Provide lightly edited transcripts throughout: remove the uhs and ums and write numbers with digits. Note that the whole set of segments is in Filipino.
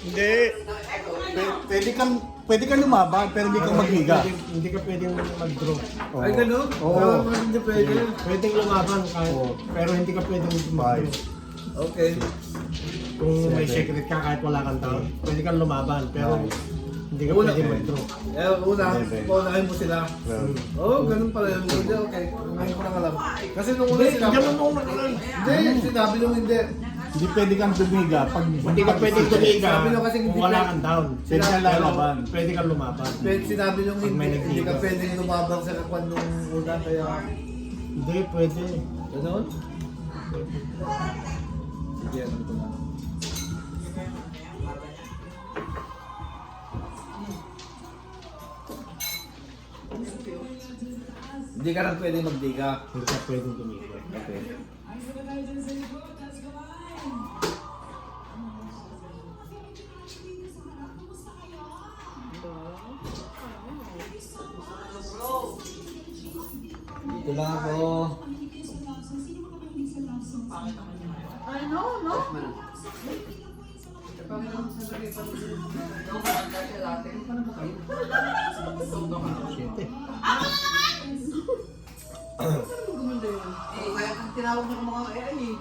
Hindi. Pwede kang lumaban, pero hindi kang maghiga. Hindi ka pwedeng mag-draw. Oo. Ay, gano'n? Oo. Hindi pwede. Pwedeng lumaban kahit, Oo. pero hindi ka pwedeng mag-draw. Okay. Kung may Seven. secret ka kahit wala kang tao, pwede kang lumaban, pero hindi ka Una. pwedeng mag-draw. Paunahin mo sila. Oo, ganun pala yun. Hindi, okay. Ngayon ko lang alam. Kasi nung una sila... Ganun nung nakaraan. Hindi, sinabi nung hindi. Hindi pwede kang tumiga pag Hindi ka pwedeng tumiga Sabi nyo kasi kung hindi wala pwede. kang down. Pwede ka lalaban. Pwede kang lumaban. Sinabi nung Pag may hindi ka naghiga. pwedeng lumabang sa kapan nung una, kaya... Hindi, pwede. Ganun? Sige, alam ko na. Hindi ka lang pwedeng magdiga. Hindi ka pwedeng tumiga. Okay. Dito lang ako. Siyete. Tinawag na mga AI eh.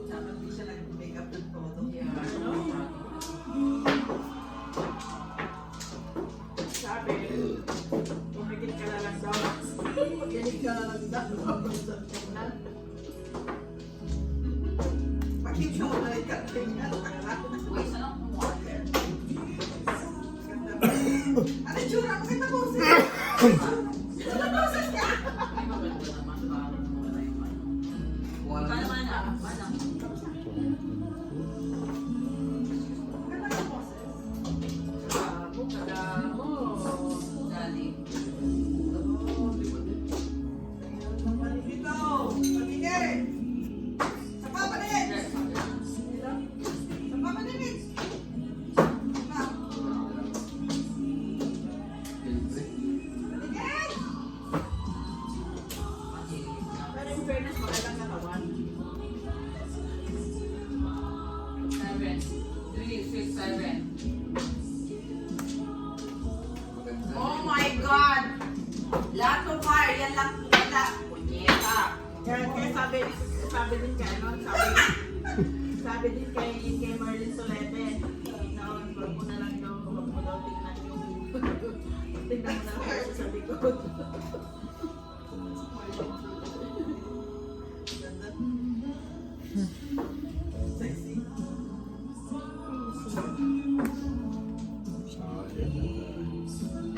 Dapat di siya nag-makeup ng todo. Sabi, umigit ka na lang daw. Umigit ka na lang daw. Bakit siya ulit ka? Ano tsura? Pakita mo siya. Ano boses ka? Oh my God! Lahat ng fire, yan lang wala. Punyeta. Kaya sabi din kay ano, sabi din kay Marlene Solete, na wag mo na lang daw, wag mo daw tingnan yung tingnan mo na lang sa likod. Sexy.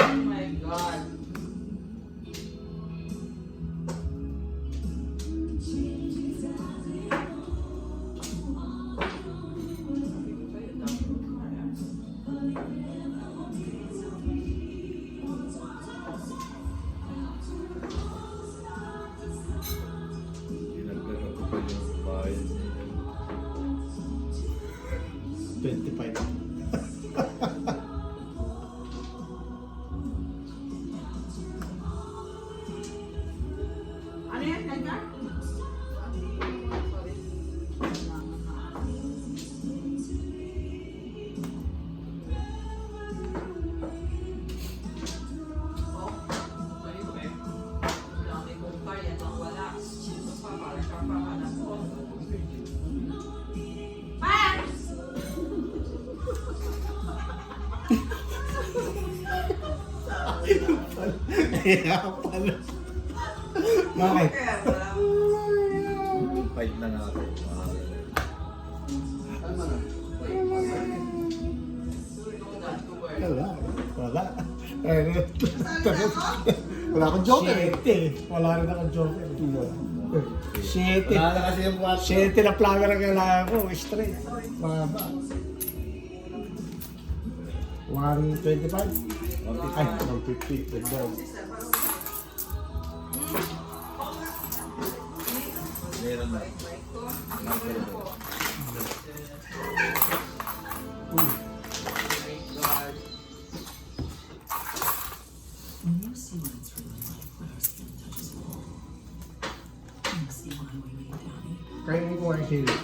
Oh my God. Ginagdagan ko pa yung bahay. 25. Ano yan, Edgar? Kaya pala. Bakit? Fight na natin. Wala. Wala. Wala akong joker eh. Wala rin akong joker. Siyete. Wala na kasi yung watch. Siyete na plaga na kailangan ko. Straight. Mahaba. 125. Ay, 150. Ganda. Meron na. Kainin ko nga yung sili.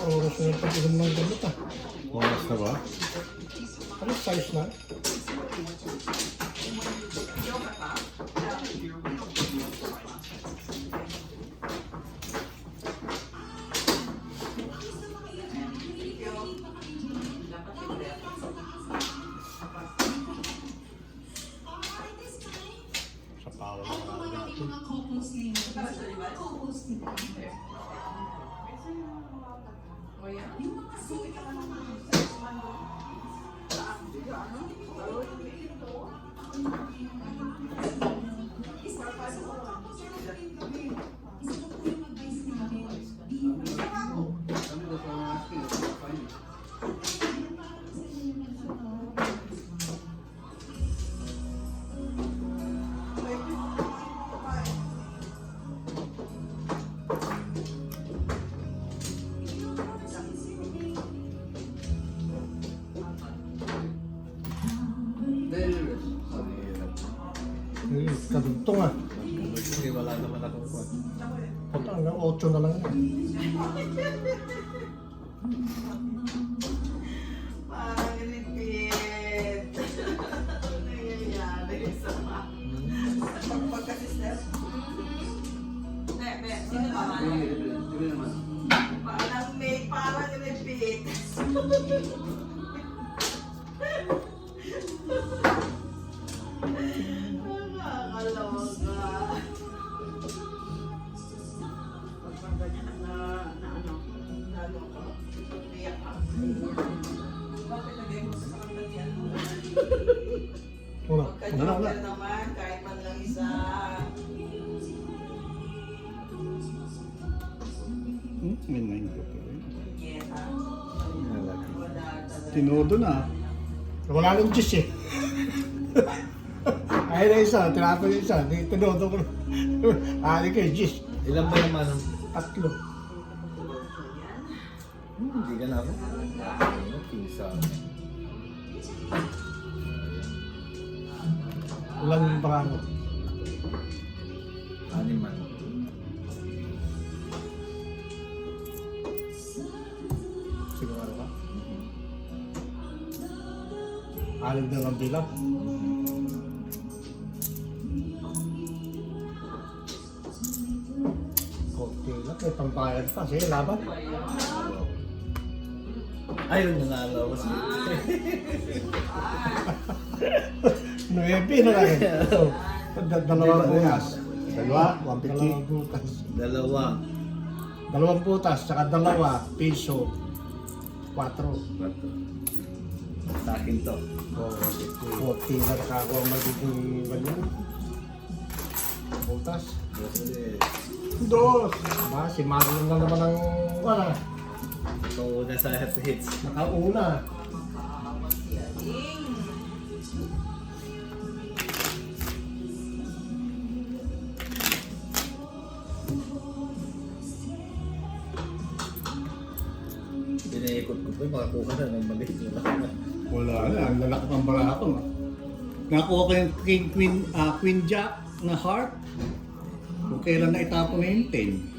Oras na yung pag-inom ng gamot ah. Oras na ba? Ano size na? Sa power na natin. Kadugtong ah. Kasi wala naman akong kwan. Punta hanggang 8 na lang yan. Parang nilipit. Ano nangyayari sa pagkasister? Hindi, sino naman? Parang may parang nilipit. Nakakalawa ka. Pag ganyan na ano, lalo ka, iyak ka. Bakit lagay mo sa kandalian mo? Wala. Pagka-joker naman, kahit man lang isa. May 9 ko pa rin. Punyeta. Wala. Wala talaga. Tinodo na. Wala nang juice eh. Ay na isa, tinapon yung isa. Tinodo ko. Ari kayo, juice. Ilan ba yung manong? 3. Hindi ka na ako. Pisa. Ulan yung barano. Anim man. Sigurado ka? Alam na lang bilang. Okay lang, may pambayad pa. Sige, laban. Ayun, nanalo ko siya. 9 na lang eh. Dalawang butas. Dalawa, 150. Dalawang butas. Dalawa. Dalawang butas, saka 2 piso. 4. Sa akin to. Oh, 40 na nakakuha ang magiging ganyan. Butas. Kasi, 2. Ba, si Marlon na naman ang wala. ikaw una sa hits. Nakauna. Yaling. Pinaikot ko pa, makakuha na ng maliit. Wala na. Ang lalaki pang barako. Nakuha ko yung Queen Jack na heart. Kung kailan na itapon na yung 10.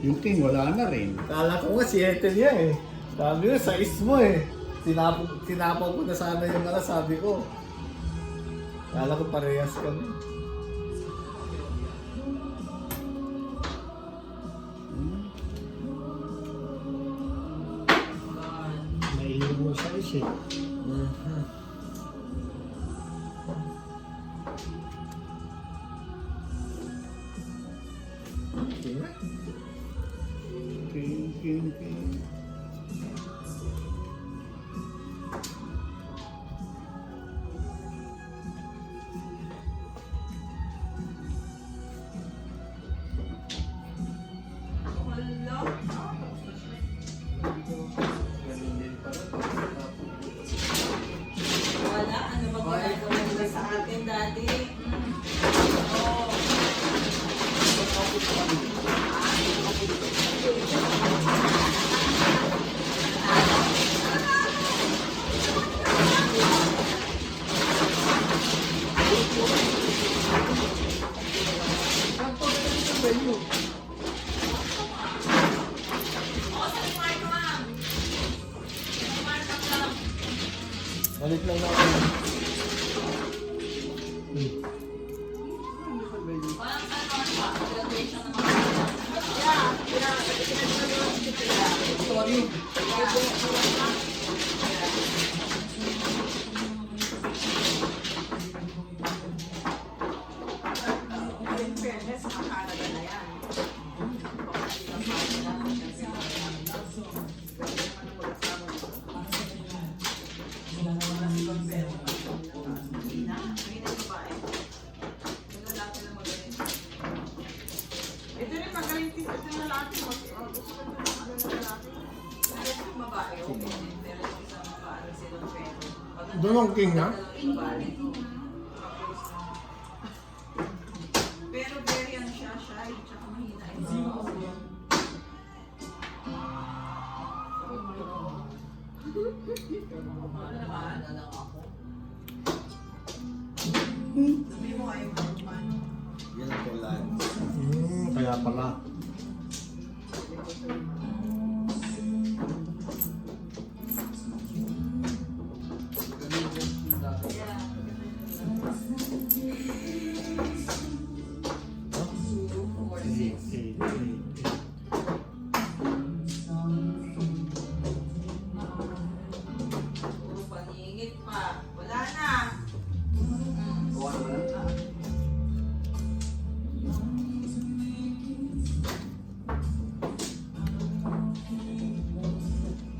Yung 10, wala na rin. Kala ko nga si Ethel niya eh. Sabi ko, sa ismo eh. Tinapaw ko na sana yung sabi ko. Kala ko parehas kami. Hindi mo sa isip. King, king, king. Hello? Wala, ano ba ginagawa nila sa atin dati? Oo. Oo, sa Mark, ma'am. Sa Mark, ma'am. Balik lang natin. Walang ano pa, graduation ng mga Sorry. In fairness, makakalaga na yan. Ito rin magaling din ito na lalaki. Gusto ko ito na lalaki. Meron yung babae, okay din. Pero yung isang babae silang pero. Doon ang king na? Pero very ano siya, shy, tsaka mahina. Ano naman? Sabi mo kayo man. Yan ang kulaan. Kaya pala. Puro paningit pa. Wala na.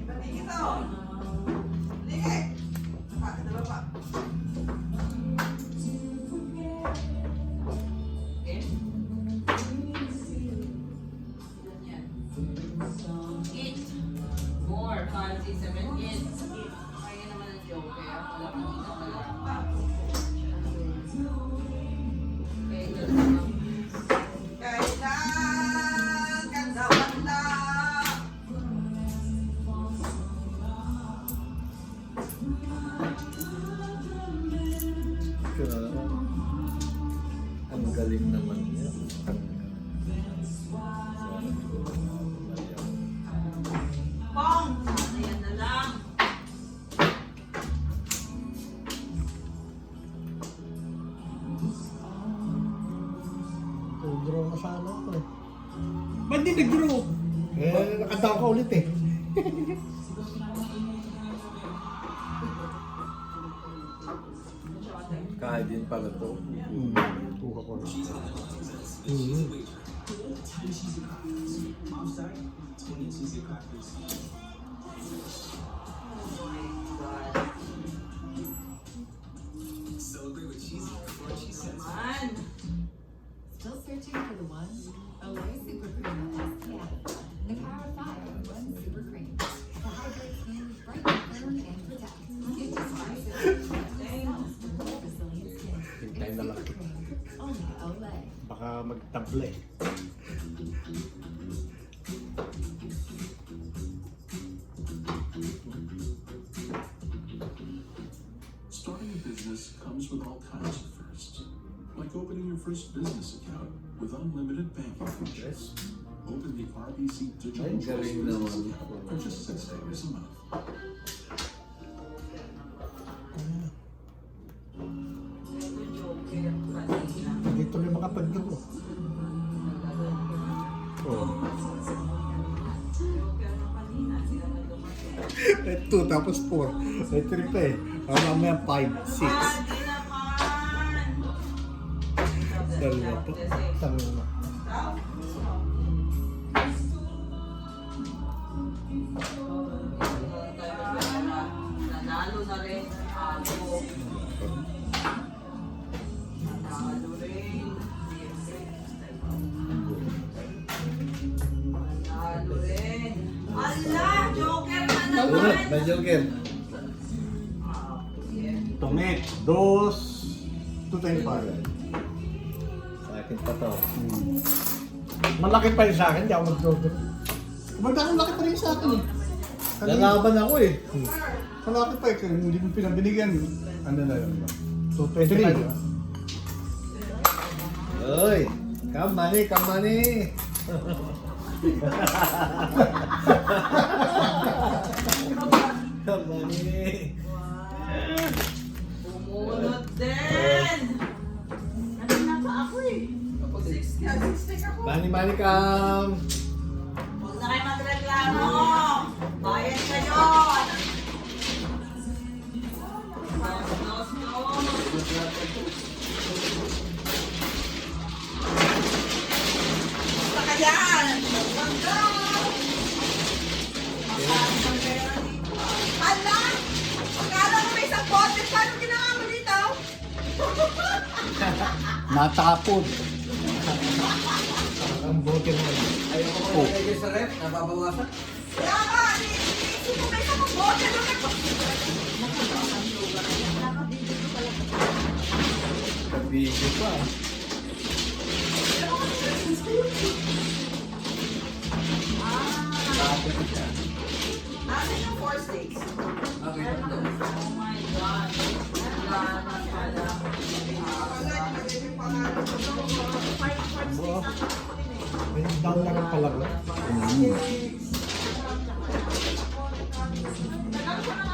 Ipatingin to. Lige. Dalawa pa. Okay. Yan. 8 more, 5, 6, 7, 8. Kaya naman ang joke, kaya wala kanina wala pa. Okay, doon naman. Kailan ganda wala. Ang galing naman niya. Pong! Sana yan na lang. Draw na sana ako eh. Ba't di nag-draw? Nakadaw ka ulit eh. Kahit din pala to. Tuha ko na. Oh my God. Naman. Still searching for the one? Olay Super Cream SPF. The Power 5 One Super Cream. The hydrate skin, brighten, firm, and protect. It's just resilient skin. Hintayin na lang. Super Cream. Only Olay. Baka magtable eh. Starting a business comes with all kinds of firsts, like opening your first business account with unlimited banking features. Open the RBC Digital Ay, Trust galing Business naman. Account for just $6 a month. Ito joke, kaya kanina. Hindi tuloy makapag-draw. Oh. Joke, pero kanina, sila na dumating. May 2 tapos 4. May 3 pa eh. Mamaya 5, 6. Di naman. Dalawa po. Sabi mo na. Nanalo na rin ako. Nanalo rin. Nanalo rin. Ala, Joker na naman. May joker. Tomek, 2, 2 times 5. Sa akin pa to. Malaki pa yun sa akin, di ako mag-joker. Kumanda laki pa rin sa akin eh. Lalaban ako eh. Malaki pa eh. Kung hindi mo pinabinigyan, ano na yun? 225. Oy, come money, come money. Come money. Bumunot din. Ano na pa ako eh? 60 ako. Money, money, come. Huwag na kayo magreklamo. Bayad kayo. Nos. Basta ka yan. Huwag ka. Makakas ang pera dito. Hala! Akala mo may isang bote. Paano ginawa mo dito? Natapod. Ang bote mo. Oh. Kaya nga, iisip mo may isang bote. Video pa. Asan yung 4 stakes? Oh my God. Wala na pala. May down lang ang palaro.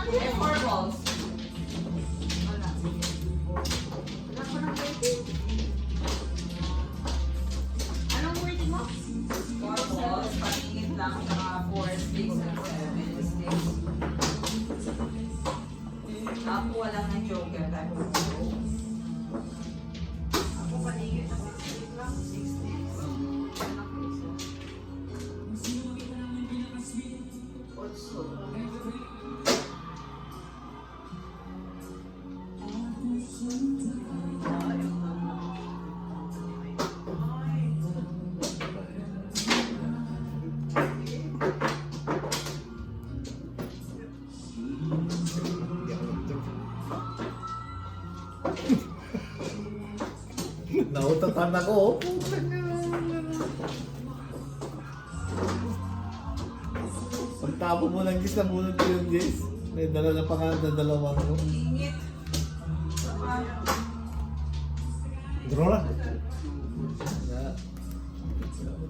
May 4 balls. Anong wording mo? 4 balls, patingin lang sa 4 stakes and 7 stakes. Ako wala ng joker dahil ako paligid na 60 lang, 60. Nautatan ako. Pagtapo mo ng gis, nabunod ko yung gis. May dala na pangalan na dalawang mo. Ingit. Draw lang.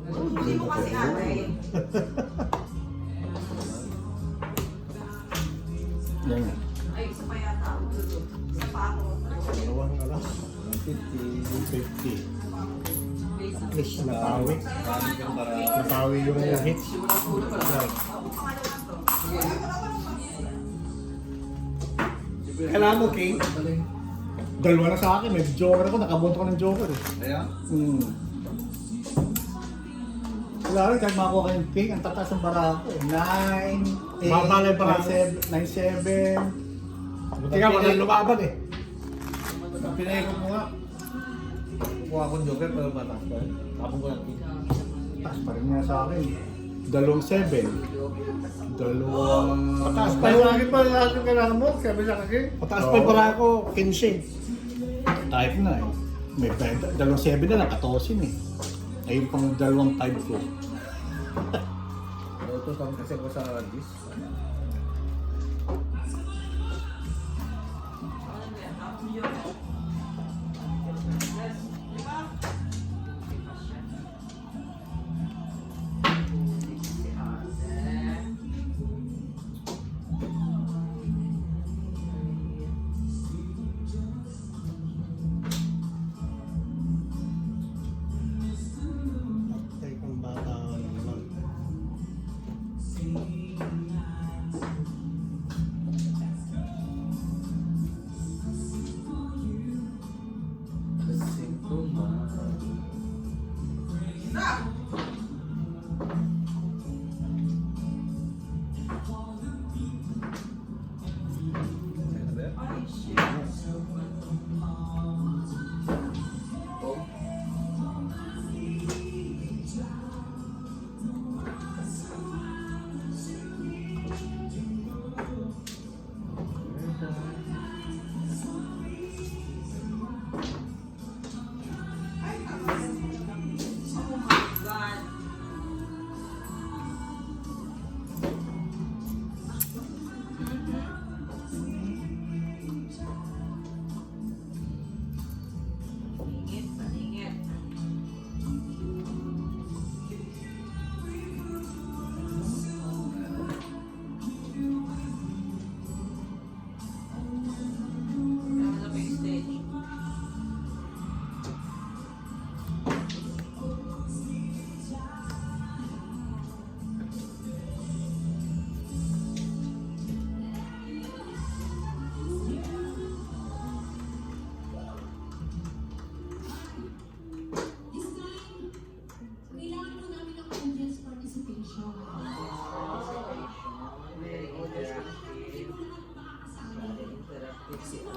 Hindi mo kasi ate. Yan nga. Ay, isa pa yata. Isa pa ako. Dalawang alas. 50. Please, napawi. Dami kang marami. Napawi yung hits. Kailangan mo, King. Dalawa na sa akin. May joker ako. Nakabunto ko ng joker eh. Kaya? Wala rin, kahit makakuha ka yung king, ang tataas ng barako. 9, 8, Mababa na yung barako. 9, 7. Buti ka, walang lumaban eh. Ang pinaikot mo nga. Kuha akong joker pero mataas pa. Tapos ko lang. Taas pa rin nga sa akin. 2, 7. 2. Mataas pa Pero yung lagi pa lahat yung kailangan mo. Sabi sa akin. Mataas pa yung barako, 15. Type na eh. May 2, 7 na lang, 14 eh. Ayun pang 2, 5 ko. Ito kami kasi ako sa gis. Ay, kung bata naman.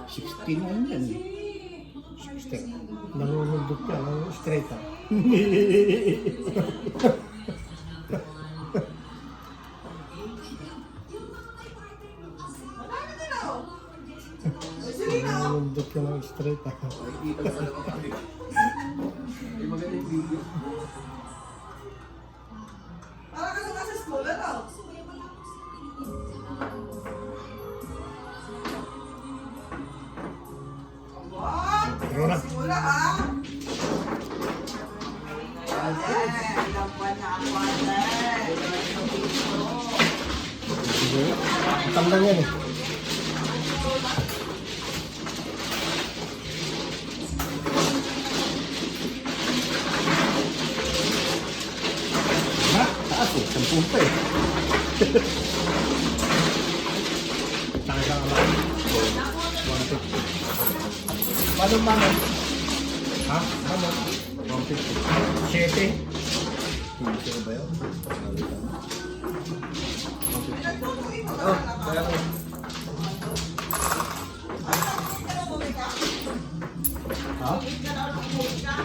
16 ano yan eh. 16. Nangunundot ka, straight ah. Madami na na, oh. Ay, sige na, oh. Nangunundot ka ng straight ah. Parang kasi nasa school, ano? What? Pero na. Simula, ha? Ilang buwan na ako, ate. Sige. Matang lang yan eh. Ha? Taas eh. 10 pa eh. Saka ka naman. 150. Paano man? Ha? Ano? 150. 7. Sino ba yun? Nagtutuin mo ba Oh, talaga? kaya ko. Ha? Hindi ka daw nakumulit ka.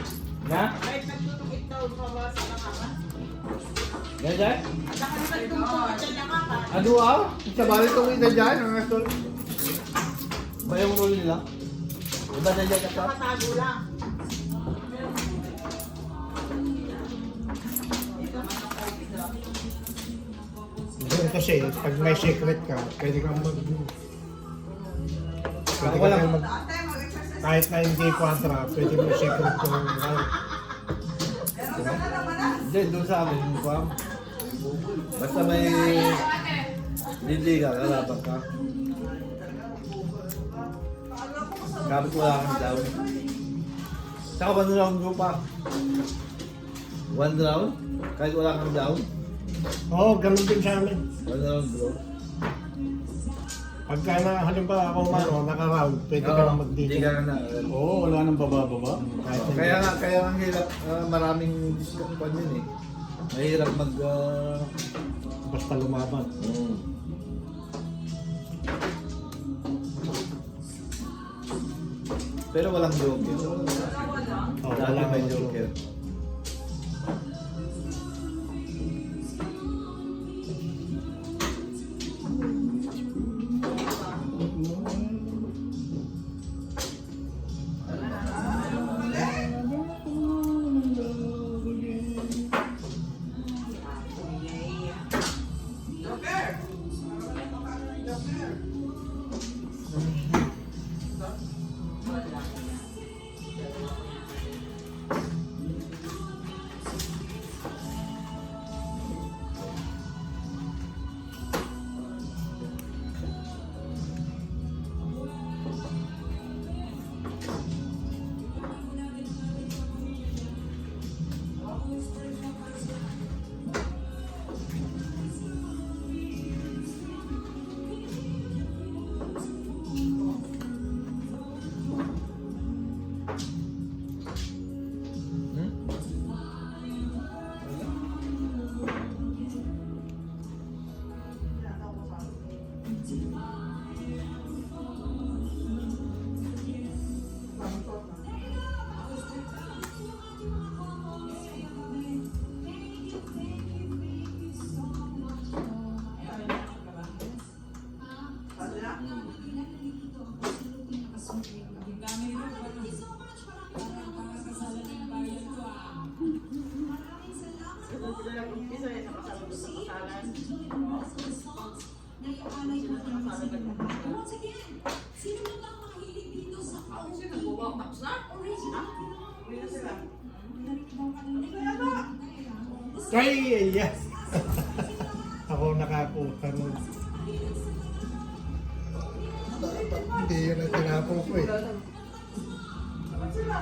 Na? Kahit nagtutuit daw ka ba sa nakaka? Ganyan? At saka nagtutuit sa nakaka. Ano ah? Sa balik kong ina dyan, ang asol. Ba yung role nila? Iba na dyan ka sa? Nakatago lang. Kasi pag may secret ka, pwede kang mag... Pwede Wala. kang mag... Ate, mag-exercise. Kahit na hindi kontra, pwede mo secret yung... Meron ka na naman ah. Hindi, doon sa amin, yung kwam. Basta may... Hindi ka, lalaban ka. Kapit wala kang down. Saka 1 round go pa. 1 round? Kahit wala kang down? Oo, ganun din sa amin. 1 round bro. Pagka na halimbawa ako naka-round, pwede ka Oo, lang hindi mag-dito. ka na. Oo, wala nang bababa. Kahit hindi. Kaya ang hirap, maraming discount pa din eh. Mahirap mag... Basta lumaban. Pero walang joker. Oo, Dati wala may kang joker. Joker! Umpisa yan, nakasama doon sa kasalan. Sino nagbubaw? Tapos na? Ha? Uwi na sila. Kaya na. Kay, yes. Ako nakakuha nun. Dapat hindi yun ang tinapo ko eh. Dapat sila.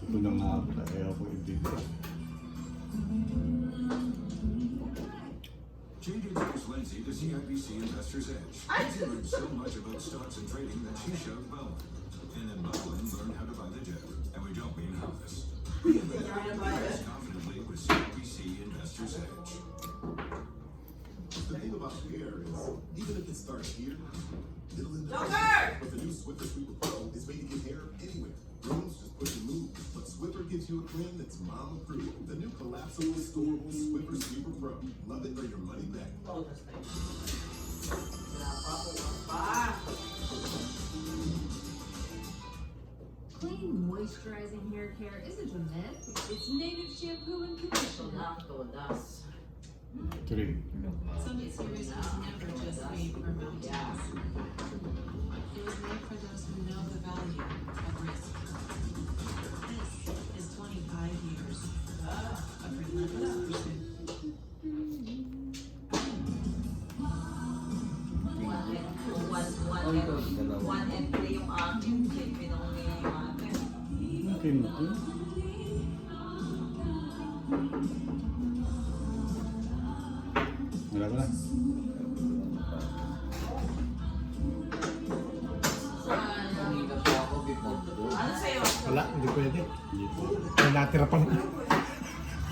Ito na nga ako. Kaya ako ibigay. Jade introduced Lindsay to CIBC Investor's Edge. Lindsay learned so much about stocks and trading that she showed Bowen. And then Bowen learned how to buy the jet. And we don't mean harvest. Invest confidently with CIBC Investor's Edge. The thing about hair is, even if it starts here, it'll end up. Joker! But the new Swiffer Sweeper Pro is made to get hair anywhere. Rooms just push and move. But Swiffer gives you a clean that's mom approved. The new collapsible, storable Swiffer Sweeper Pro. Love it or your money back. Clean, moisturizing hair care isn't a myth. It's native shampoo and conditioner. Todas. 3. Summit Series was never just made for mountains. It was made for those who know the value of risk. This is 25 years of relentless pursuit. One and three yung akin. Pinong yung akin. Tinto. Wala ko na. Ano sa'yo? Wala, hindi pwede. Dito. May natira pa naman.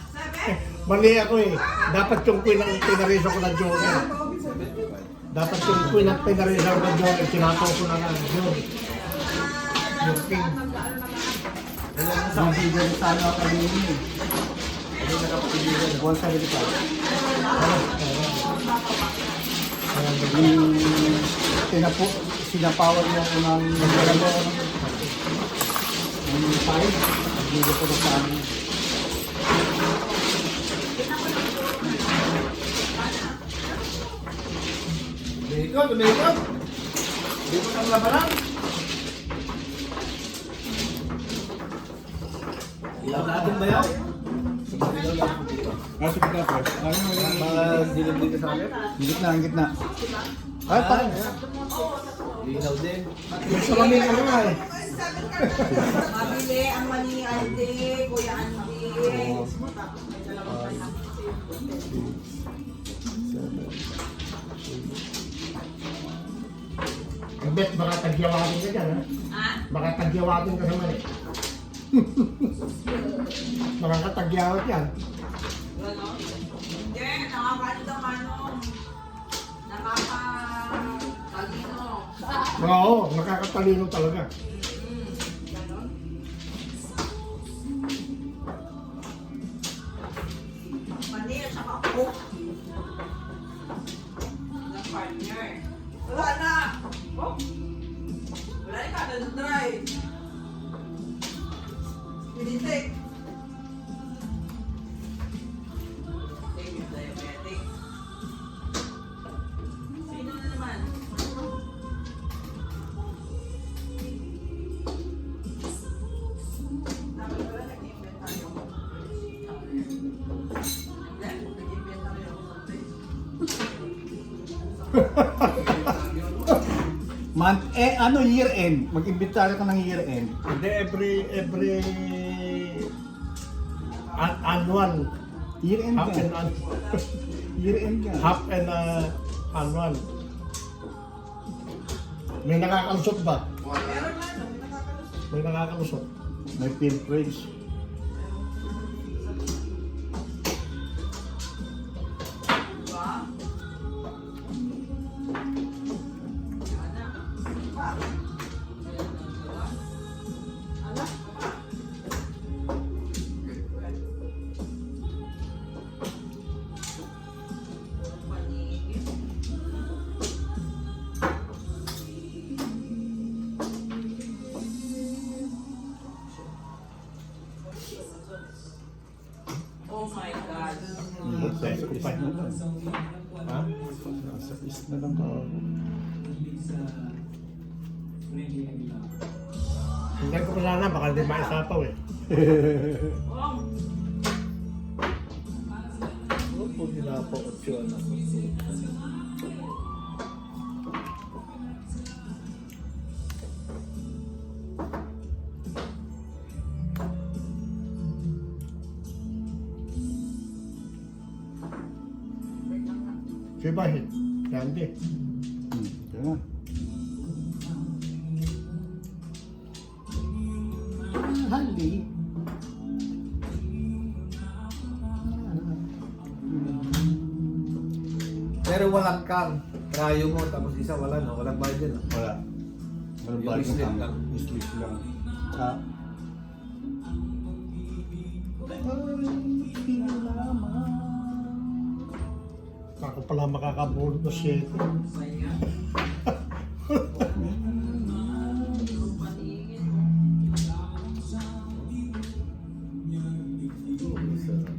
Seven? Mali ako eh. Dapat yung pinariso ko na Joker. Dapat yung pinariso ko na Joker, sinakaw ko na lang. Yung king. Ang bigyan sa ano ako kanina eh. Buwan sa rin pa. Yung sinapawan mo ko ng nagdala ko ng file. Bigyan ko na sa amin. Umikot, umikot. Hindi mo nang labanan. Ilaw natin ba yan? Ilaw lang po dito. Sige na po. Mga dilim-dilim sa akin. Ang gitna. Ay, pa. Linaw din. Gusto kami ano nga eh. Mabili ang mani Ante, Kuya Ante. Tapos may dalawang anak. Bet, baka tagyawatin ka dyan ha. Ha? Baka tagyawatin ka sa mali. Baka katagyawat yan. Ano? Hindi, nakakano daw manong. Nakakatalino. Oo, nakakatalino talaga. Ganon. Mani at saka cook. Ng partner. Wala na! Oh! Wala na ka na dry. Pinitik. Take it, diabetic. Sino na naman? Dapat pala nag-invent tayo. Nag-invent tayo ng something. Month, year end. Mag-imbitary ka ng year end. Hindi, every annual. Year end Half ka. and Year end ka. half and annual. May nakakalusot ba? Meron na, no? May nakakalusot. May nakakalusot. May peer praise. Diba? Ana. Pa. Ana. Panigin. Oh my God. Sa kupay na lang. Ha? Sa is na lang ka. Hindi ko pa sana, baka hindi maisapaw eh. Oh. Opo, ginapaot yun. Siya ba? Hindi. Yan. Hali. Pero walang kang. Rayo mo, tapos isa wala no? Walang bayad yun. Wala. Wala Yung ba yung slip kang- lang. slip lang. Ah. Ako pala makakabulot na 7.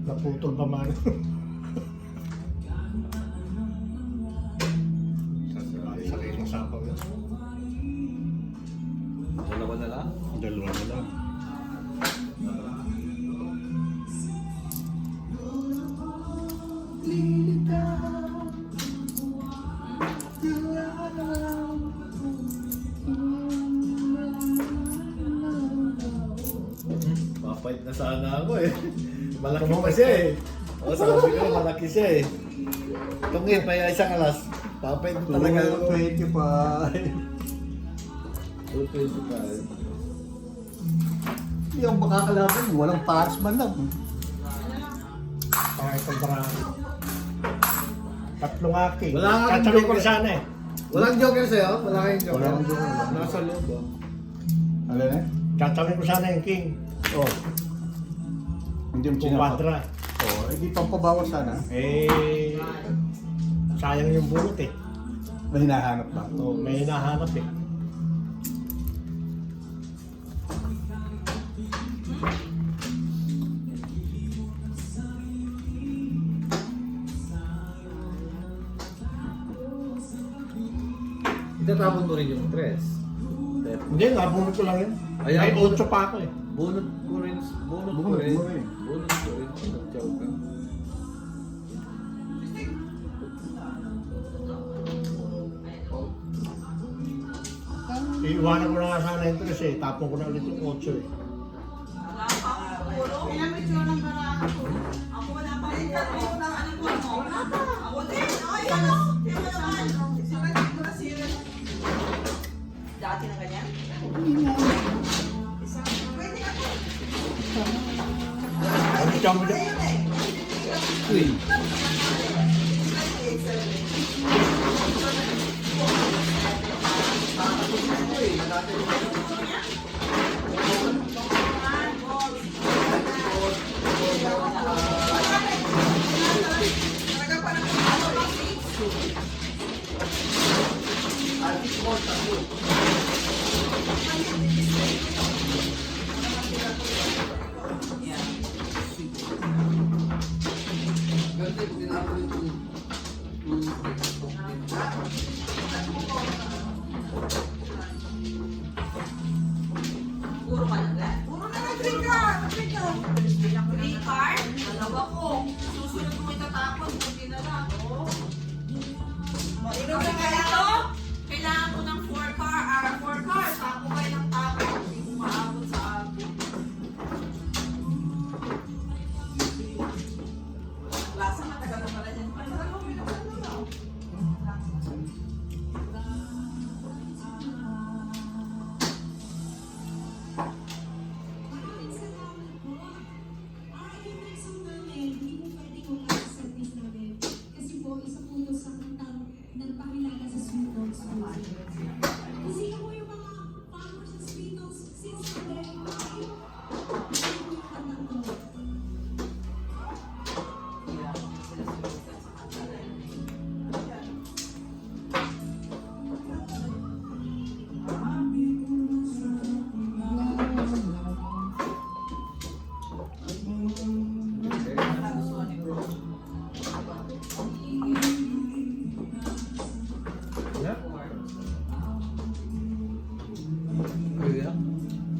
Naputol pa man. Sa isang sapaw yun. Dalawa na lang. Dalawa na lang. Papait na sana ako eh. Malaki pa siya eh. O sabi ko, malaki siya eh. Tungit, may isang alas. Papait na talaga ako. 25. 225. Yung makakalaban, walang paras man lang. Pangit ang barang. Tatlong aking. Wala nga akong Katabi ko joker. sana eh. Walang joker sa'yo? Wala kayong joker? Wala akong joker. Nasa loob oh. Ano na? Katabi ko sana yung king. Oh. Hindi mo Kung sinapat. quadra. Oh, hindi pang pabawas sana. Eh, sayang yung bunot eh. May hinahanap ba? So, may hinahanap eh. Itatapon mo rin yung tres. Hindi, nabunot ko lang yun. Ay, May bunot. 8 pa ako eh. Bunot ko rin. Bunot ko Bunot rin. mo rin. Bunot ko rin. Nag-joke ka. Iiwanan ko na nga sana yung 3 eh. Tapon ko na ulit yung 8 eh. Wala pa akong puro. Ilang medyo ng baraka ko. Ako wala pa rin ako. Ano po mo? Wala pa. Ako din. Ay, ano? Di mo naman. Sirat ko na sirat. Dati na ganyan? Isang, pwede ako. Ano siya mo dyan? Uy. Puro ka na lang. Puro na lang. Green card. Green card? Dalawa ko. Susunod mo itatapon. Buti na lang. Oh. Ikaw na kaya to? Kailangan ko ng 4 car. Tapo kayo ng tapo. Hindi ko maabot sa akin. Lasa matagal na pala dyan. Ay, dalawa, pinagsan mo na. Kasi po, isa po ito sa kantang nagpakilala sa Sweet Dogs Music. Kasi ako yung mga followers sa Sweet Dogs since the very time. Kasi po yung kantang to. Yeah. Kuya.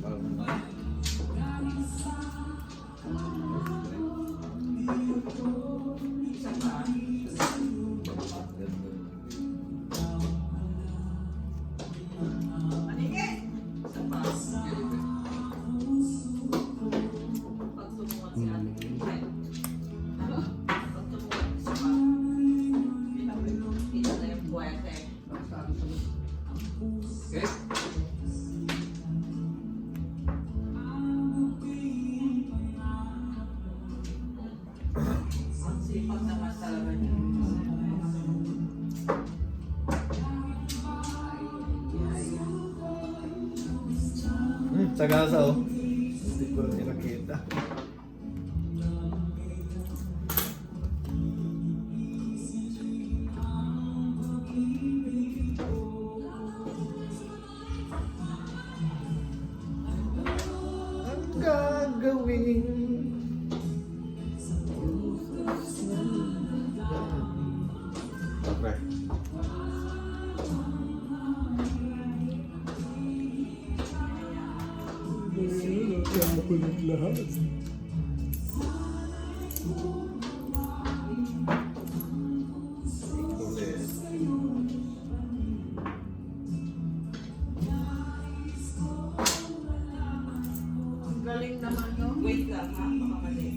Pag sumuot si ate. Ay. Pag sumuot si ate. Sagasa oh. Hindi ko rin nakita. Ang gagawin. Okay. Ang galing naman yun. Wait lang ha, baka mali.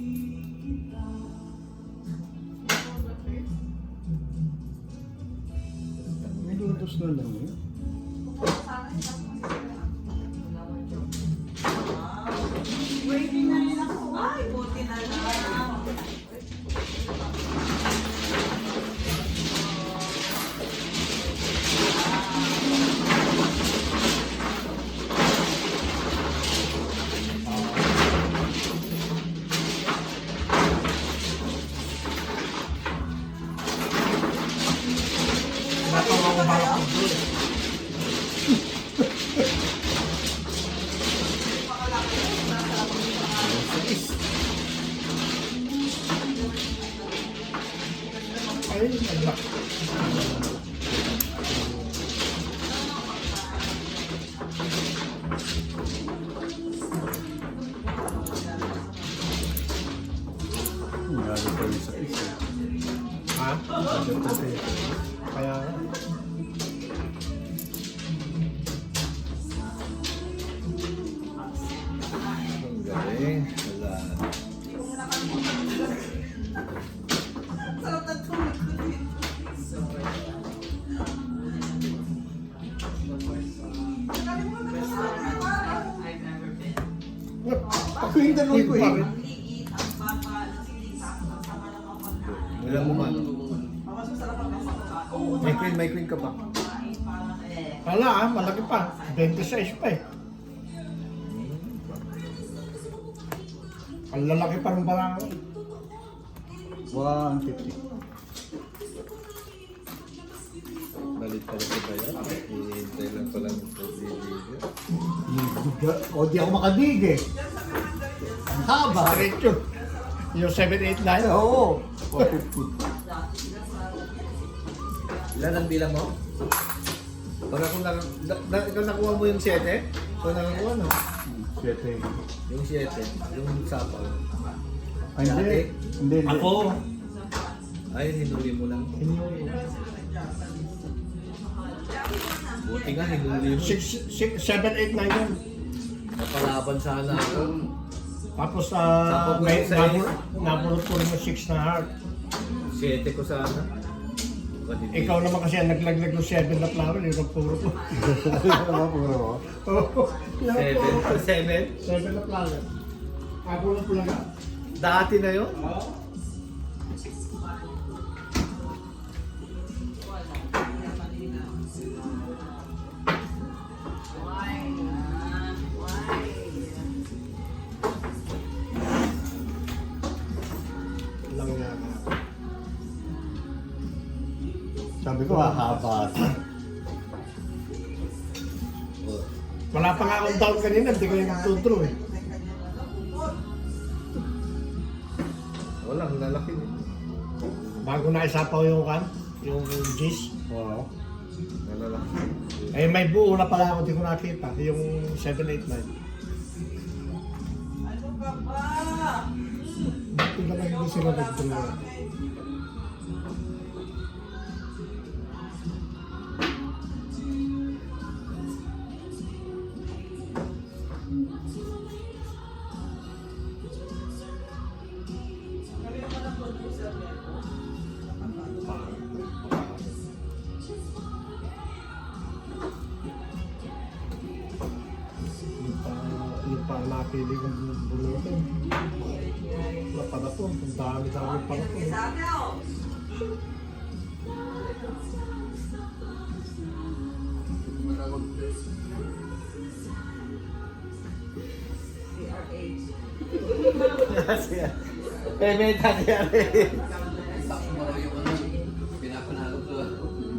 Minutos na lang yun. Ready na rin ako. Ay, buti na lang. Ay, nalak. Lalo pa rin sa isa. Ha? Kaya, Ang galing. Wala. Sarap na tulog ko dito. I've never been. Ako yung tanong ko eh. Ang liit, ang baba, ang silisa, ang sama ng mga pagkain. Wala mo man. Mas masarap ang kasama. Oo, May queen ka ba? kumain parang wala malaki pa. 26 pa eh. Ang lalaki pa ng barang. 150. Balik-balik ba yan? Hihintay lang pala ng video. O di ako makadig eh. Ang haba. Straight yun. Yung 789. Oo. 450. Ilan ang bilang mo? Pag ako ikaw nakuha mo yung 7? Ikaw nakakuha no? 7. Yung 7, yung sapaw. Ay, hindi. Hindi. Ako. Ay, hinuli mo lang. Buti nga, hinuli mo. 789 yun. Napalaban sana ako. Tapos Tapos may sa iyo. nabulot ko rin yung 6 na heart. 7 ko sana. Ikaw naman kasi ang naglaglag ng 7 na flower, yung puro ko. Oo. 7? 7 na flower. Nabulot ko lang. Dati na yun? Lang nga. Sabi ko, hahaba. Wala pa nga akong down kanina, hindi ko yung magtutro eh. Wala, ang lalaki din. Bago na isapaw yung G's. Oo. Malalaki. Eh may buo na pala ako, hindi ko nakita. Yung 789. Ano ka ba? Bakit naman hindi sila nagturo? Yung pang napili kong bulutin. Napadapon, ang dami-dami pala po. Sabi ako. kasi yan. Pementa kaya rin. Pinapanalo ko.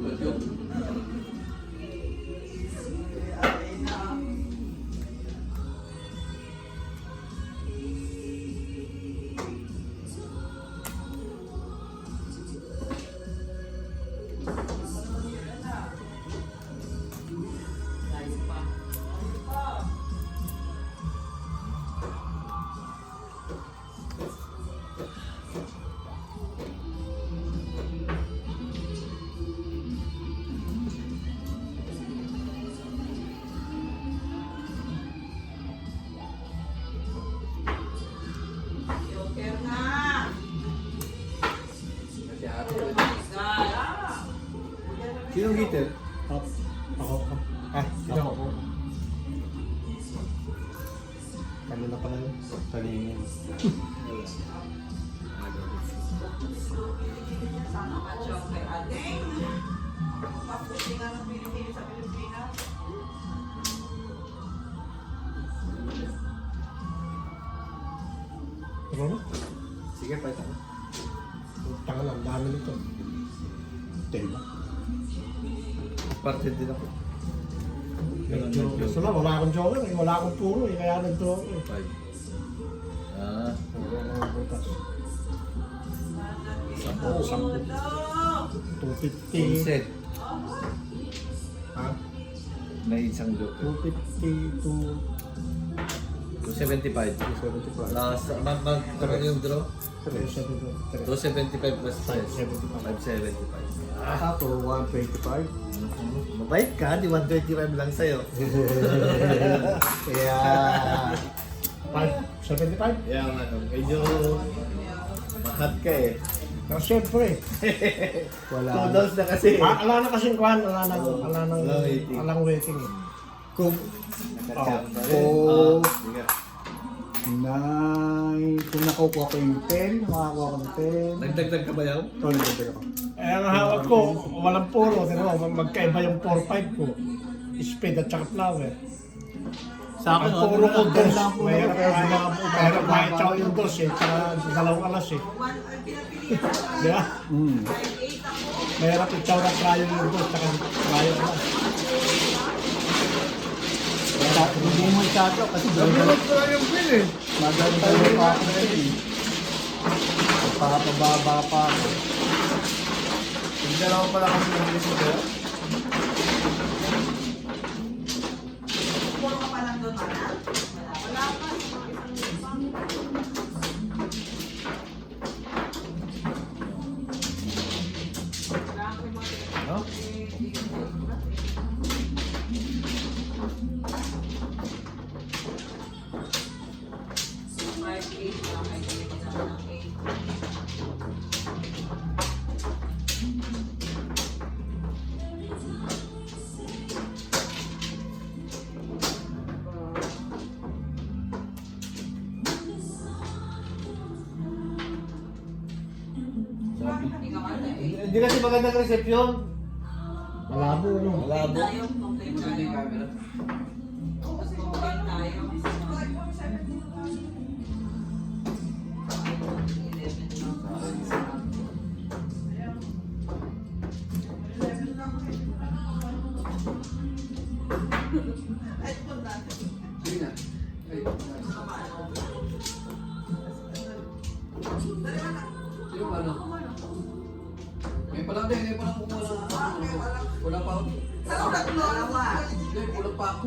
Bagyo. Joker na. Kasi ate, Oh my God. Sinong hitter? Ako. Sino ako? Kanina pala yun. Kanina. Sana ka, Joker. Ating. Papusingan ng Pilipinas sa Pilipinas. Ano na? Sige, fight ako. Tanga lang, dami nito. Tema. Parte din ako. Medyo, gusto lang, wala akong joker eh. Wala akong puro eh. Kaya nag-joker eh. 5. Ah, Wala akong butas. Sampo. 250. set. Ha? May isang joker. 250 to 275. 275. Last, magkaroon yung draw? 375. 275 plus 575. 575. Ako, 125. Mabait ka, di 125 lang sa'yo. Kaya, 575? Kaya nga, medyo mahat ka eh. Pero siyempre, wala. 2 dollars na kasi. ala na kasing kwan, waiting. alang waiting eh. Kung nakachamba rin. Oh. Sige. Kung nakukuha ko yung 10, makakuha ko ng 10. Nagdagdag ka ba yan? Ito, nagdagdag ako. Eh, ang hawak ko, walang puro. Magkaiba yung 4-5 ko. Speed at saka flower. Sa akin, Ang puro ko dos. lang po. Mayroon kahit tsaka yung dos eh. Tsaka dalawang alas eh. One, ang pinapilihan sa Di ba? 5'8" ako. Mahirap itaw na trial yung dos. Tsaka trial alas. Hindi mo isato kasi Nabulog ko lang yung pin eh. magaling tayo pa ako na yun. Papababa pa ako. Yung dalawa pala kami ng list ko. Puro ka pa lang doon, Mana? Wala pa. Isang No? Hindi kasi magandang resepsyon. Malabo, no? Malabo. Maganda yung camera. Sige na. Ay, sino ba ano? Ngayon pa lang din, ngayon pa lang kumuha ng wala pa ako. Hindi, kulang pa ako.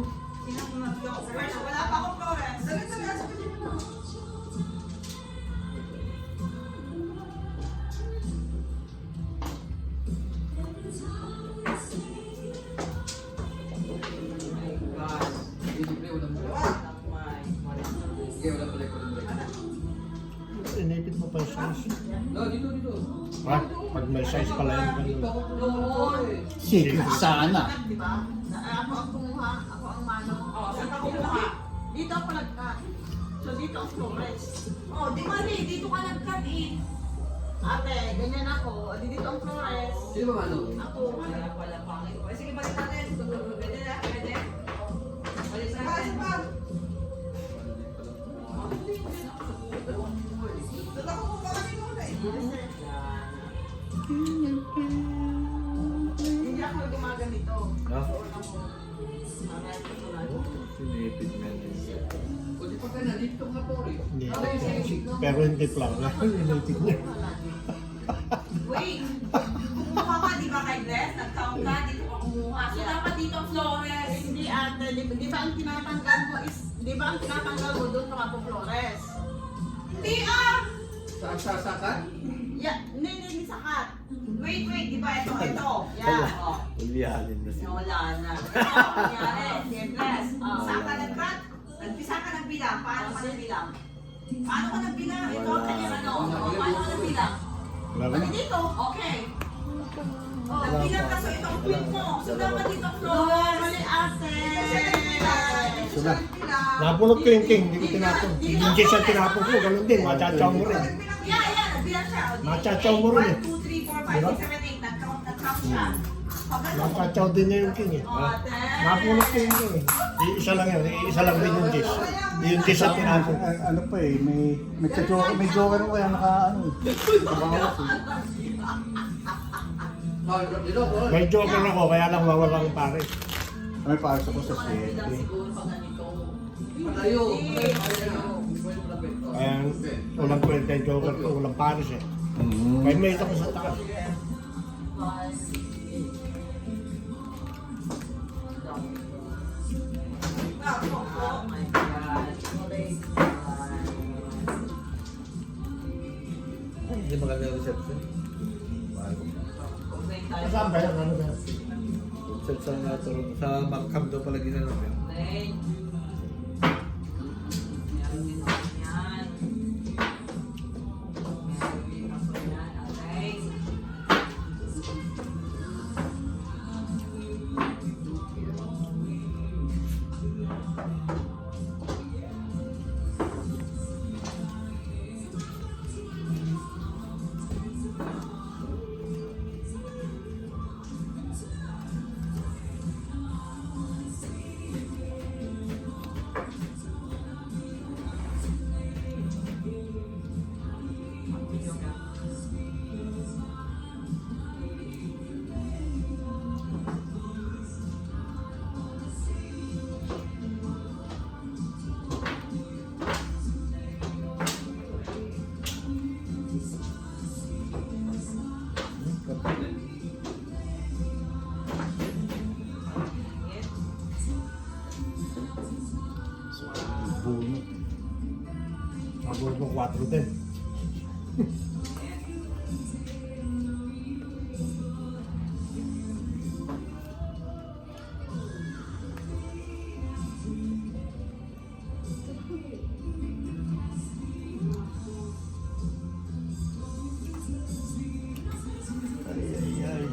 Wala pa akong Flores. Hindi, pre, wala mo. Sige, wala pala yung Inipit mo pa yung size. No, dito, dito. Ha? Pag may size pala yun. Dito ganun. ako kumuha eh. Secret sana. Diba? Ako ang kumuha, ako ang manong. Saan ako kumuha? Dito ako nagkat. So dito ang Flores. Di mali, dito ka nagkat eh. Ate, ganyan ako. Dito ang Flores. Sino ba ano? Ako. Wala pangit. Sige, balik natin. Pwede na, pwede. Balik natin. Dalawang kumuha eh. Doon ako kumawa ni Lola eh. Hindi ako gumaganito. No? Sinipid nga din. O di pa ka na, dito nga po rin. Hindi. Okay, sige. Pero hindi flower. Initin niya. Wait, kumuha ka, di ba kay Bless? Nag-count ka, dito ka kumuha. So dapat dito Flores. Hindi ate, di ba ang tinatanggal mo is, di ba ang tinatanggal mo doon ka po Flores? Hindi ah! Sasakan? Yeah, hindi sakat. Wait, di ba ito? Yeah, oh. Ulihanin na siya. Wala na. Ito, kunyari, si Bless. Saan ka nag-cut? Nagpisa ka nagbilang. Paano ka nagbilang? Paano ka nagbilang? Ito ang kanyang ano. Paano ka nagbilang? Wala ba? Pati dito, okay. Nagbilang ka, so ito ang queen mo. So dapat dito Flores. Mali ate. Suga. Napulot ko yung king, hindi ko tinapon. Yung Jess ang tinapon ko, ganun din. Machachaw mo rin. Yeah, nagbilang siya. Machachaw mo rin eh. 1, 2, 3, 4, 5, 6, 7, 8. Nag-count siya. Pag ano, Machachaw din niya yung king eh. ate. Napulot ko yung king eh. Isa lang yun, isa lang din yung Jess. Yung Jess ang tinapon. Ano pa eh, may joker ko kaya naka ano. Nakabawas eh. Dito po. May joker ako, kaya lang wawalang pare. May pares ako sa Bilang 7. siguro pag ganito. Patayo. Hindi pwede malapit. Kaya walang kwenta yung joker ko, walang pares eh. May mate ako sa taas. Oh my God. Hindi maganda yung reception. Saan ba yan? Ano ba yan? Reception na turun. Sa Macam daw pala ginanap yun. Meron din ako yan. Meron din ako yan, okay? Buno. Mabuno 4 din. Ay.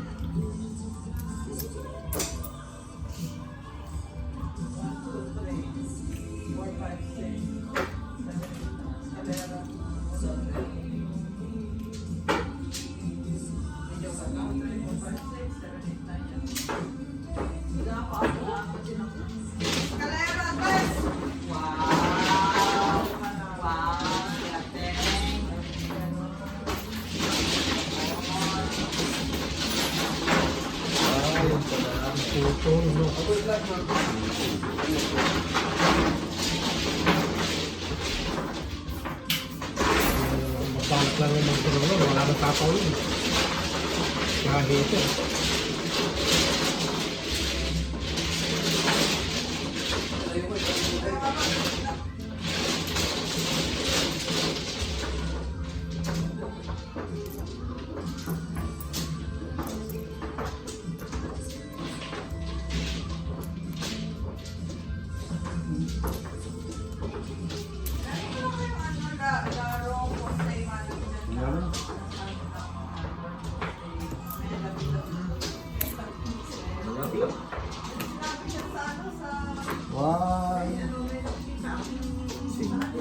Puto, no? Magbangat lang yung magtulong, wala nang tapaw yun. Kahit ito. Wow.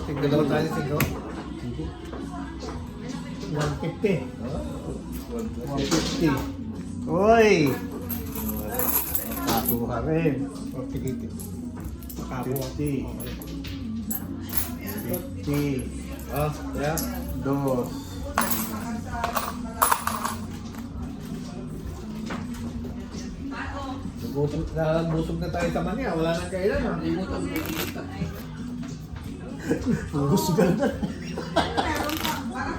Tigdalawa tayo siguro. 150. 150. Uy! Nakakuha rin. 40 Nakakuha. 50. 50. Ah, yeah. 2. Nabusog na tayo sa manya. Wala nang kailan ah. Limutan mo. Husgan na.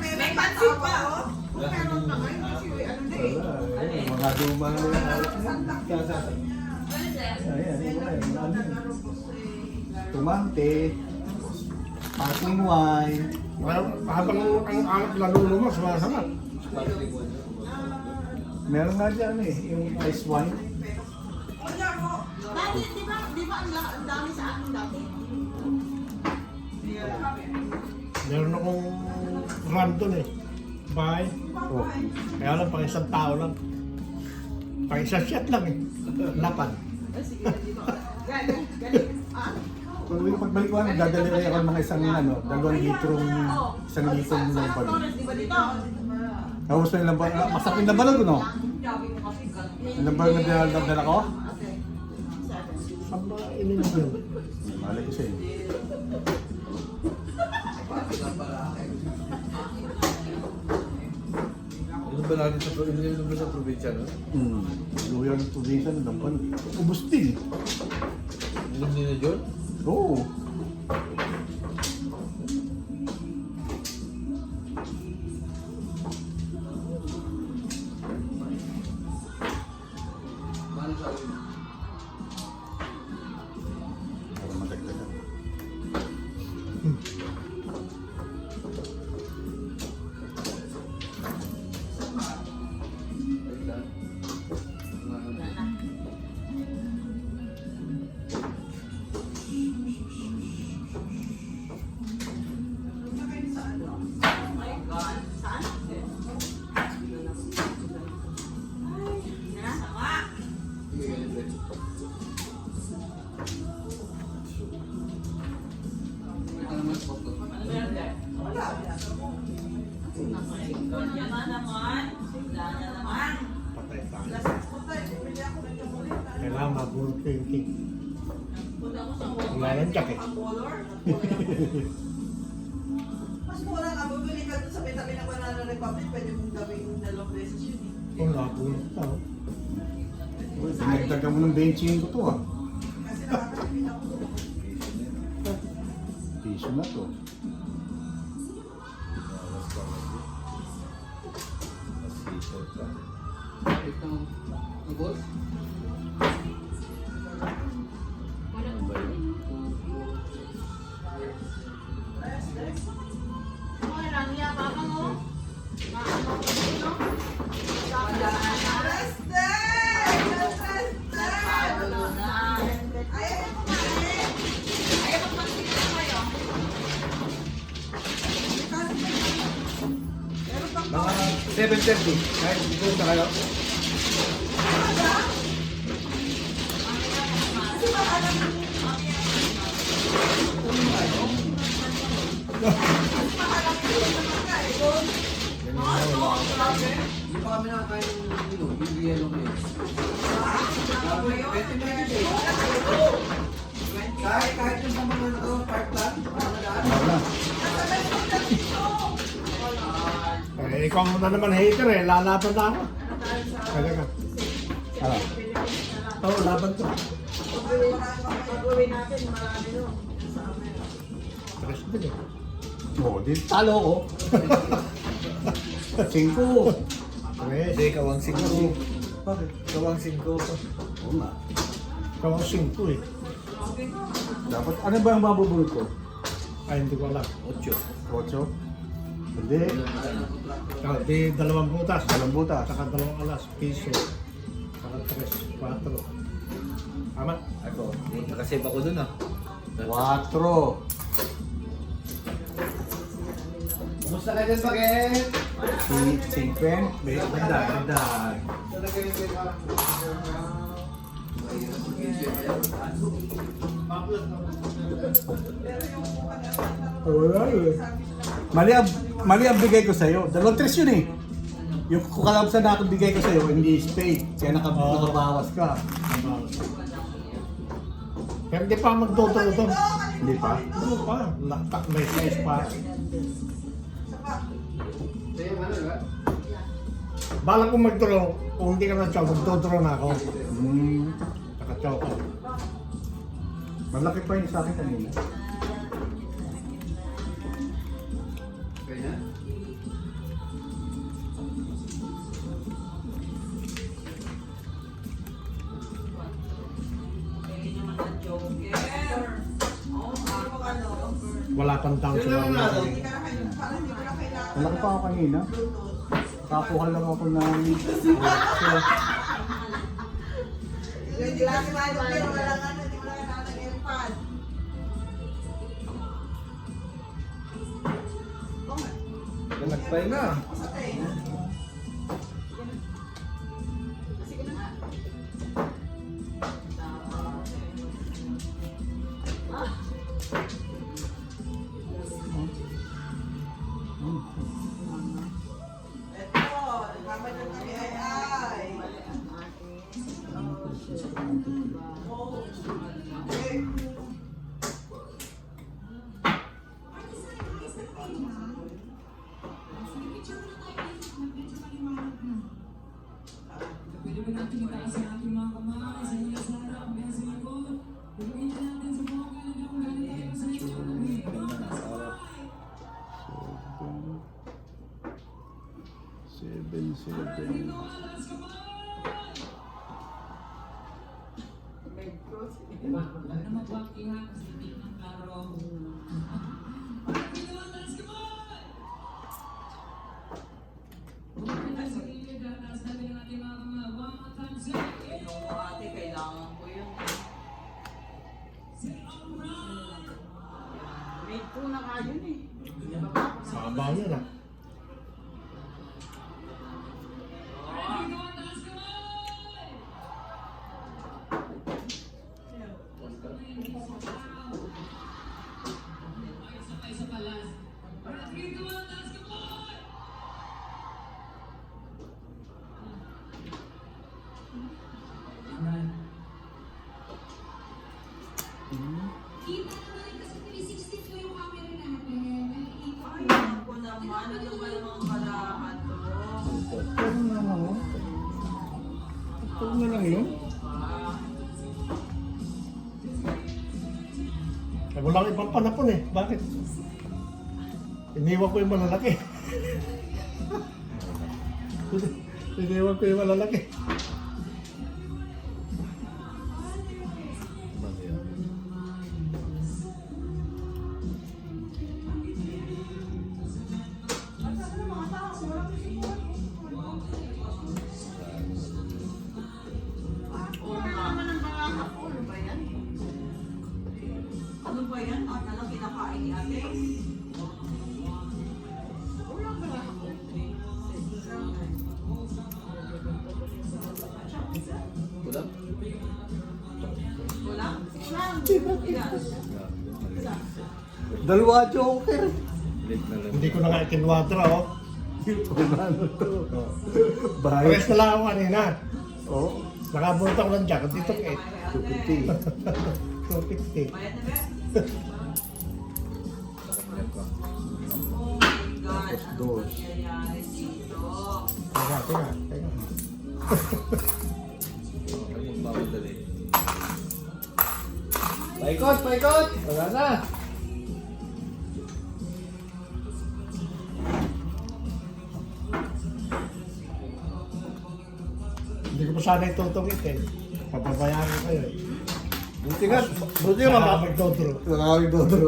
May pansit pa, oh. Meron na ngayon kasi ano na eh. Wala, eh. Mga luma na yan. Ayan. Tumante. Sparkling wine. Habang ang anak naluluma, sumasama. Meron nga dyan eh, yung ice wine. Dati, di ba ang dami sa akin dati? Meron akong random eh. Bahay. Oh. Kaya lang, pang isang tao lang. Pang isang shot lang eh. Lapad. Pagbalik ko, dadali rin ako ng mga isang 2 litrong lamban. Di ba dito? Tapos yung lamban, masarap yung lamban no? Yung lamban na dadala ko? Saan ba ininom yun? Malay ko sa'yo. Ano ba natin sa probinsya, no? Luya ng probinsya ng lamban. Ubus din. Inom nila John? Oo. Paano sabi mo? Para madagdagan. Wait lang. Sige, ganito. Ito naman, spot ko. Patay tayo. Kailangan mabulot ko yung cake. Wala yan jacket. Mas mura nga, bumili ka doon sa may-tabi ng Banana Republic, pwede mong gawin 2 beses yun eh. Kung nabulot ka. Dinagdagan mo ng benching ko to ah. Kasi nakakapin ako doon. Piso na to. Ito, boss. Okay lang, niya, mama mo. Maano ko din, no? Mga 7:30. Kahit dito na kayo. Hindi pa kami nakakain yung yellow cake. Pwede na yun eh. Kahit yung sa mga ito, park lang, Wala. Eh, ikaw na naman hater eh. Lalaban na ako. Kaya ka. Ano? Oo, laban to. Pag-uwi natin, marami doon. Tres din eh. Oo, di talo ko. 5. Tres. Hindi, kawang 5. Bakit? Kawang 5. Oo nga. Ikaw ang 5 eh. Dapat, ano ba ang mabubulot ko? Ay, hindi ko alam. 8. 8? Hindi. Di 2 butas. Walang butas. Saka 2 alas. Piso. Saka 3, 4. Tama? Ako, nakasave ako dun ah. 4. Kumusta ka dyan, Bakit? Si Pen. May ganda. Talaga yung Wala eh. Mali ang bigay ko sa'yo. 2 tres yun eh. Yung kukalabsan na akong bigay ko sa'yo, hindi spade. Kaya nakabawas ka. Pero di pa magdodro to. Hindi pa? Ano pa? May size pa. Sa'yo, ano, diba? Balang kong mag-draw, kung hindi ka na-chow, mag-draw na ako. Hmm. Naka-chow ka. Malaki pa yun sa akin kanina. Kaya? Hindi naman ang Joker. Oo, ako ano. Wala pang down sa mga Hindi ka na kayo, parang hindi ko na kailangan. Malaki pa ako kanina. Kakuha lang ako ng... Hindi lang si Milo, pero walang ano, hindi mo na kailangan ng airpad. Nagpahinga. Ito, naman yung kami ay. Oh, okay. Yung ate, kailangan ko yun. May 2 na nga yun eh. Sabaw yun ah. Ay, ako naman. Ano ba namang kalahan to? Ito na lang oh. Ito na lang yun. Eh, walang ibang panapon eh. Bakit? Iniwan ko yung malalaki. Iniwan ko yung malalaki. Ano naman ang bangaka ko? Ano ba yan? Ano ba yan? At nalang kinakain ni ate? Wala ba nga ako? Wala? Wala? Ilan? Dalawa Joker. Hindi ko na nga ikinwadra oh. Ano to? Bayad. Pares na lang ako kanina. Oh. Nakabunta ko lang dyan. Dito Ay, eh. ate. 250. Bayad na ba? Oh my God. Ano Dos. nangyayari dito? Teka. Magmamadali. Paikot, paikot. Wala na. Hindi ko pa sana itutungit eh. Papabayaan ko kayo eh. Buti nga Baka mababa. magdodro. Nakakawin dodro.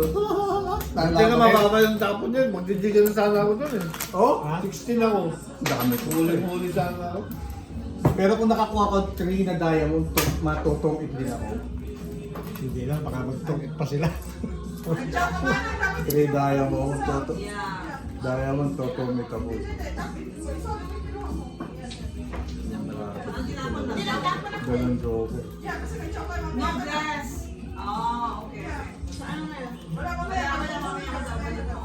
Buti nga mababa yung tapon yun. Magdidigan na sana ako dun eh. Oh? Ha? 16 ako. Dami ko. Huli-huli sana ako. Pero kung nakakuha ko 3 na diamond, matutong din ako. Hindi lang, baka magtungit pa sila. 3 diamond, Yeah. diamond, tutong ako. Anong tinapon na? Ganun Joker. No dress. Ah, okay. Saan na yun? Wala mamaya kasama mo.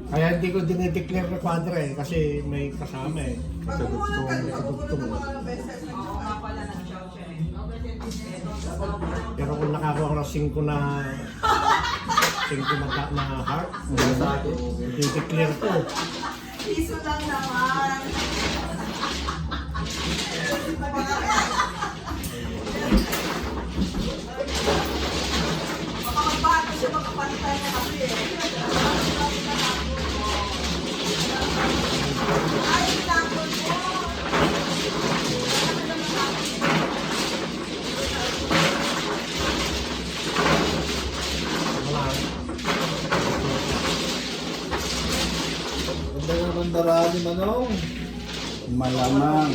Kaya hindi ko dinideclare na quadra eh, kasi may kasama eh. Sa dugtong. Sa dugtong. Oo nga pala ng chow siya eh. Pero kung nakakuha ko ng 5 na heart, Sa akin. i-declare ko. Piso lang naman. Makakabato siya, makapantay na kasi eh. Ay, tinapon mo. Wala. Ganda nga ng daraan ni Manong. Malamang.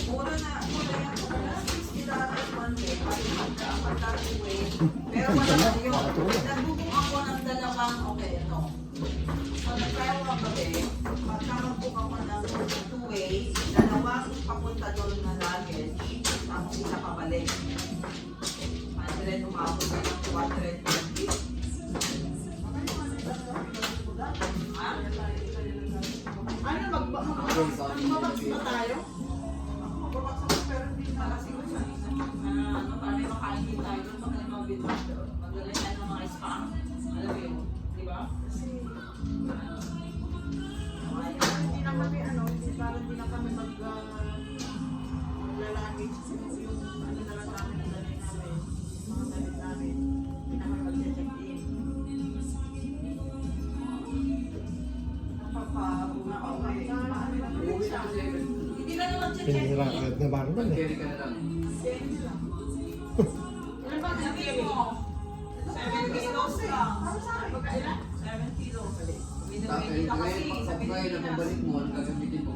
Mura na yan. $60 one way. Pagka-two way. Pero wala yun. Nagbubong ako ng dalawang, okay, ito. So, nag-try ako ang gabi. Pagka mag-book ako ng two-way, dalawang papunta doon na luggage, tapos isa pabalik. 100 umabot na ng 220. Ha? Ano, magbabaks na tayo? Magbabaks na pero hindi na kasi ko siya. Ano, para may makain din tayo doon pag nagmabit doon. Magdala yan ng mga spa. Alam mo yun, di ba? Kasi, hindi na kami, parang hindi na kami maglalangit yung ano na lang namin, ang dali namin, mga damit namin. Hindi na kami mag-check-in. Hindi na naman check-in. Pinira agad na ba naman eh. Carry ka na lang. Ano ba sabihin mo? 7 kilos lang. Magkailan? 7 kilos. Tapos, pagkakaya na pabalik mo, ano gagamitin mo?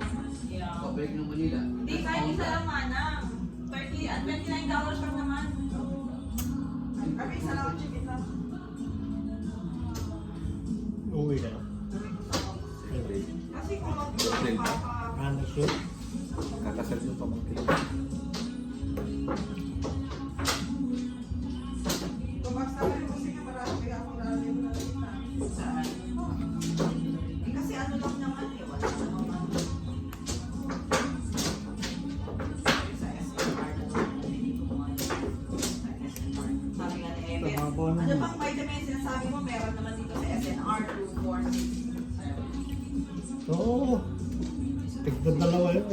Yeah. Pabalik ng Manila. Hindi, kahit isa lang manang. $29 lang naman. Kami isa lang ang chicken lang. Uwi na. Kasi kung mag-papa, Ano siya? Kakasal yung pamangkin. bumagsak na rin kasi nga marami kaya akong marami mo na rin na. Saan? Eh, kasi ano lang naman eh, wala naman. Sa SMR na lang, hindi ko mga sa SMR. Sabi nga ni Emmett, Tumabo ano naman. bang vitamin sinasabi mo? Meron naman dito sa SNR 2, 4, 6, 7. Oo. Tignan dalawa yun.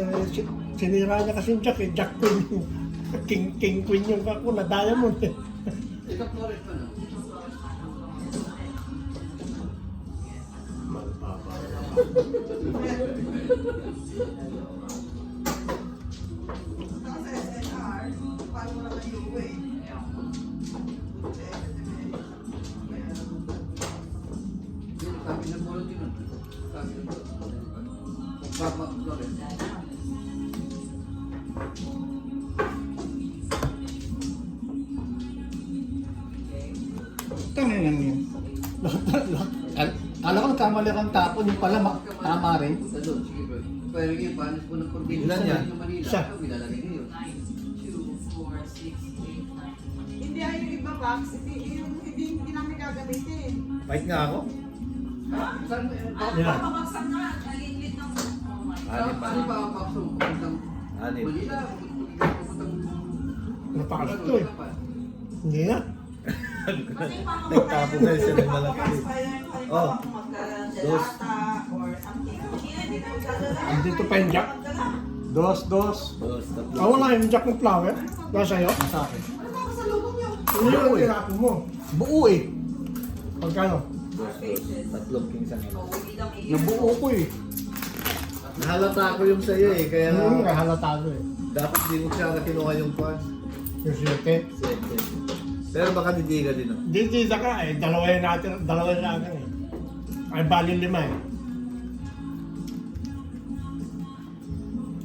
Sinira niya kasi yung Jack eh. Jack Queen yung King Queen yung ako na diamond eh. Ikaw, Flores pa na. Saka sa SNR, paano mo naman yung uwi? Sabi ng bulot yun. Sabi ng bulot. Papa, Flores. Tangin lang yun. Alam ko kamali kang tapon, yung pala tama rin. Punta doon, sige bro. Pero yun, paano po ng probinsya Ilan yan? ng Manila? Isa. Ikaw, ilalagay ngayon. 9, 2, 4, 6, 8, 9. Hindi ay yung iba box, hindi namin gagamitin. Bait nga ako. Saan mo yun? Yeah. Papabaksan na, nalilit ng... Oh my God. Saan pa ang bakso? Pupuntang Anim. Manila, pupuntang... Napakasto eh. Hindi na. Kasi paano Nagtapon na sila ng malaki. Oh. Oh. Magdalata or something. Hindi na magdadala. Andito pa yung Jack. Magdala. Dos. Dos, tatlo. Ah, wala yung Jack ng flower. Nasa iyo. Sa akin. Ano ba sa lubong yun? Hindi yung tinapon mo. Buo eh. Pagkano? Dos, tatlong king sa Oh, ngayon. hindi lang Nabuo ko eh. Nahalata ko yung sa'yo eh, kaya Kahalatado eh. dapat di mo siya kinuha yung kwan. Yung siyete. Siyete. Pero baka hindi ka din oh. Hindi ka eh. Dalawa yung natin eh. Ay, bali 5 eh.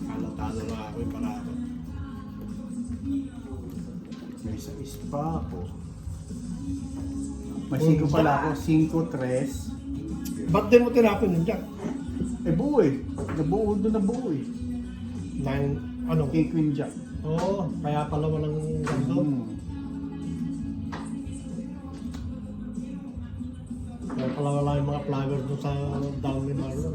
Halatado na ako yung parado. May isa pa ako. May 5 pala ako. 5, 3. Ba't di mo tinapon yung Jack? Eh buo eh. Nabuo doon na buo eh. 9, ano? King Queen Jack. Oo, kaya pala walang gandong. Kaya pala wala yung mga flower doon sa down ni Marlon.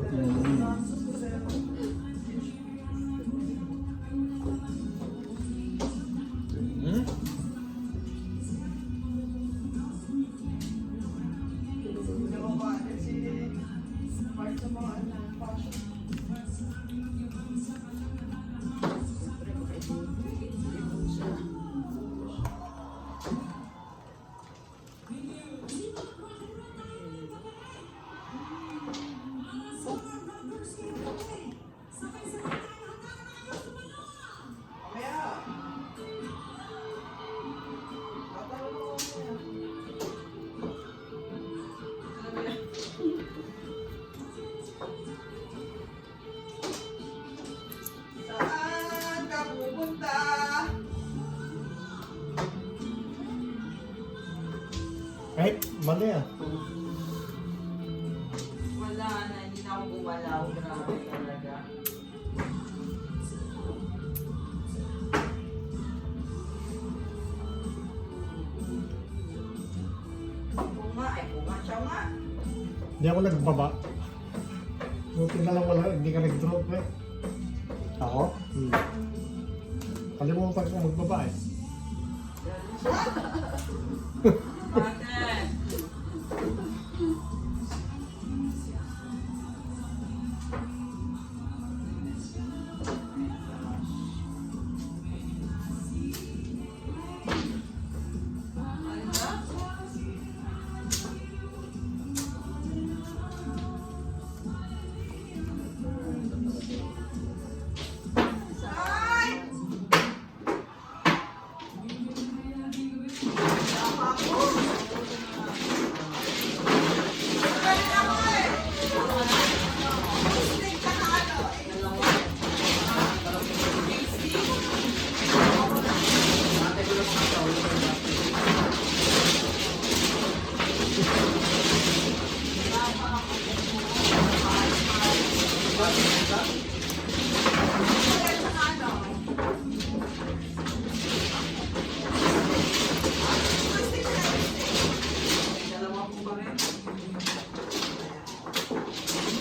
Kahit mali ah. Wala na, hindi na ako gumalaw. Grabe talaga. Bunga siya nga. Hindi ako nagbaba. Buti na lang wala, hindi ka nag-drop eh. Ako? Kalimutan ko magbaba eh. Ate.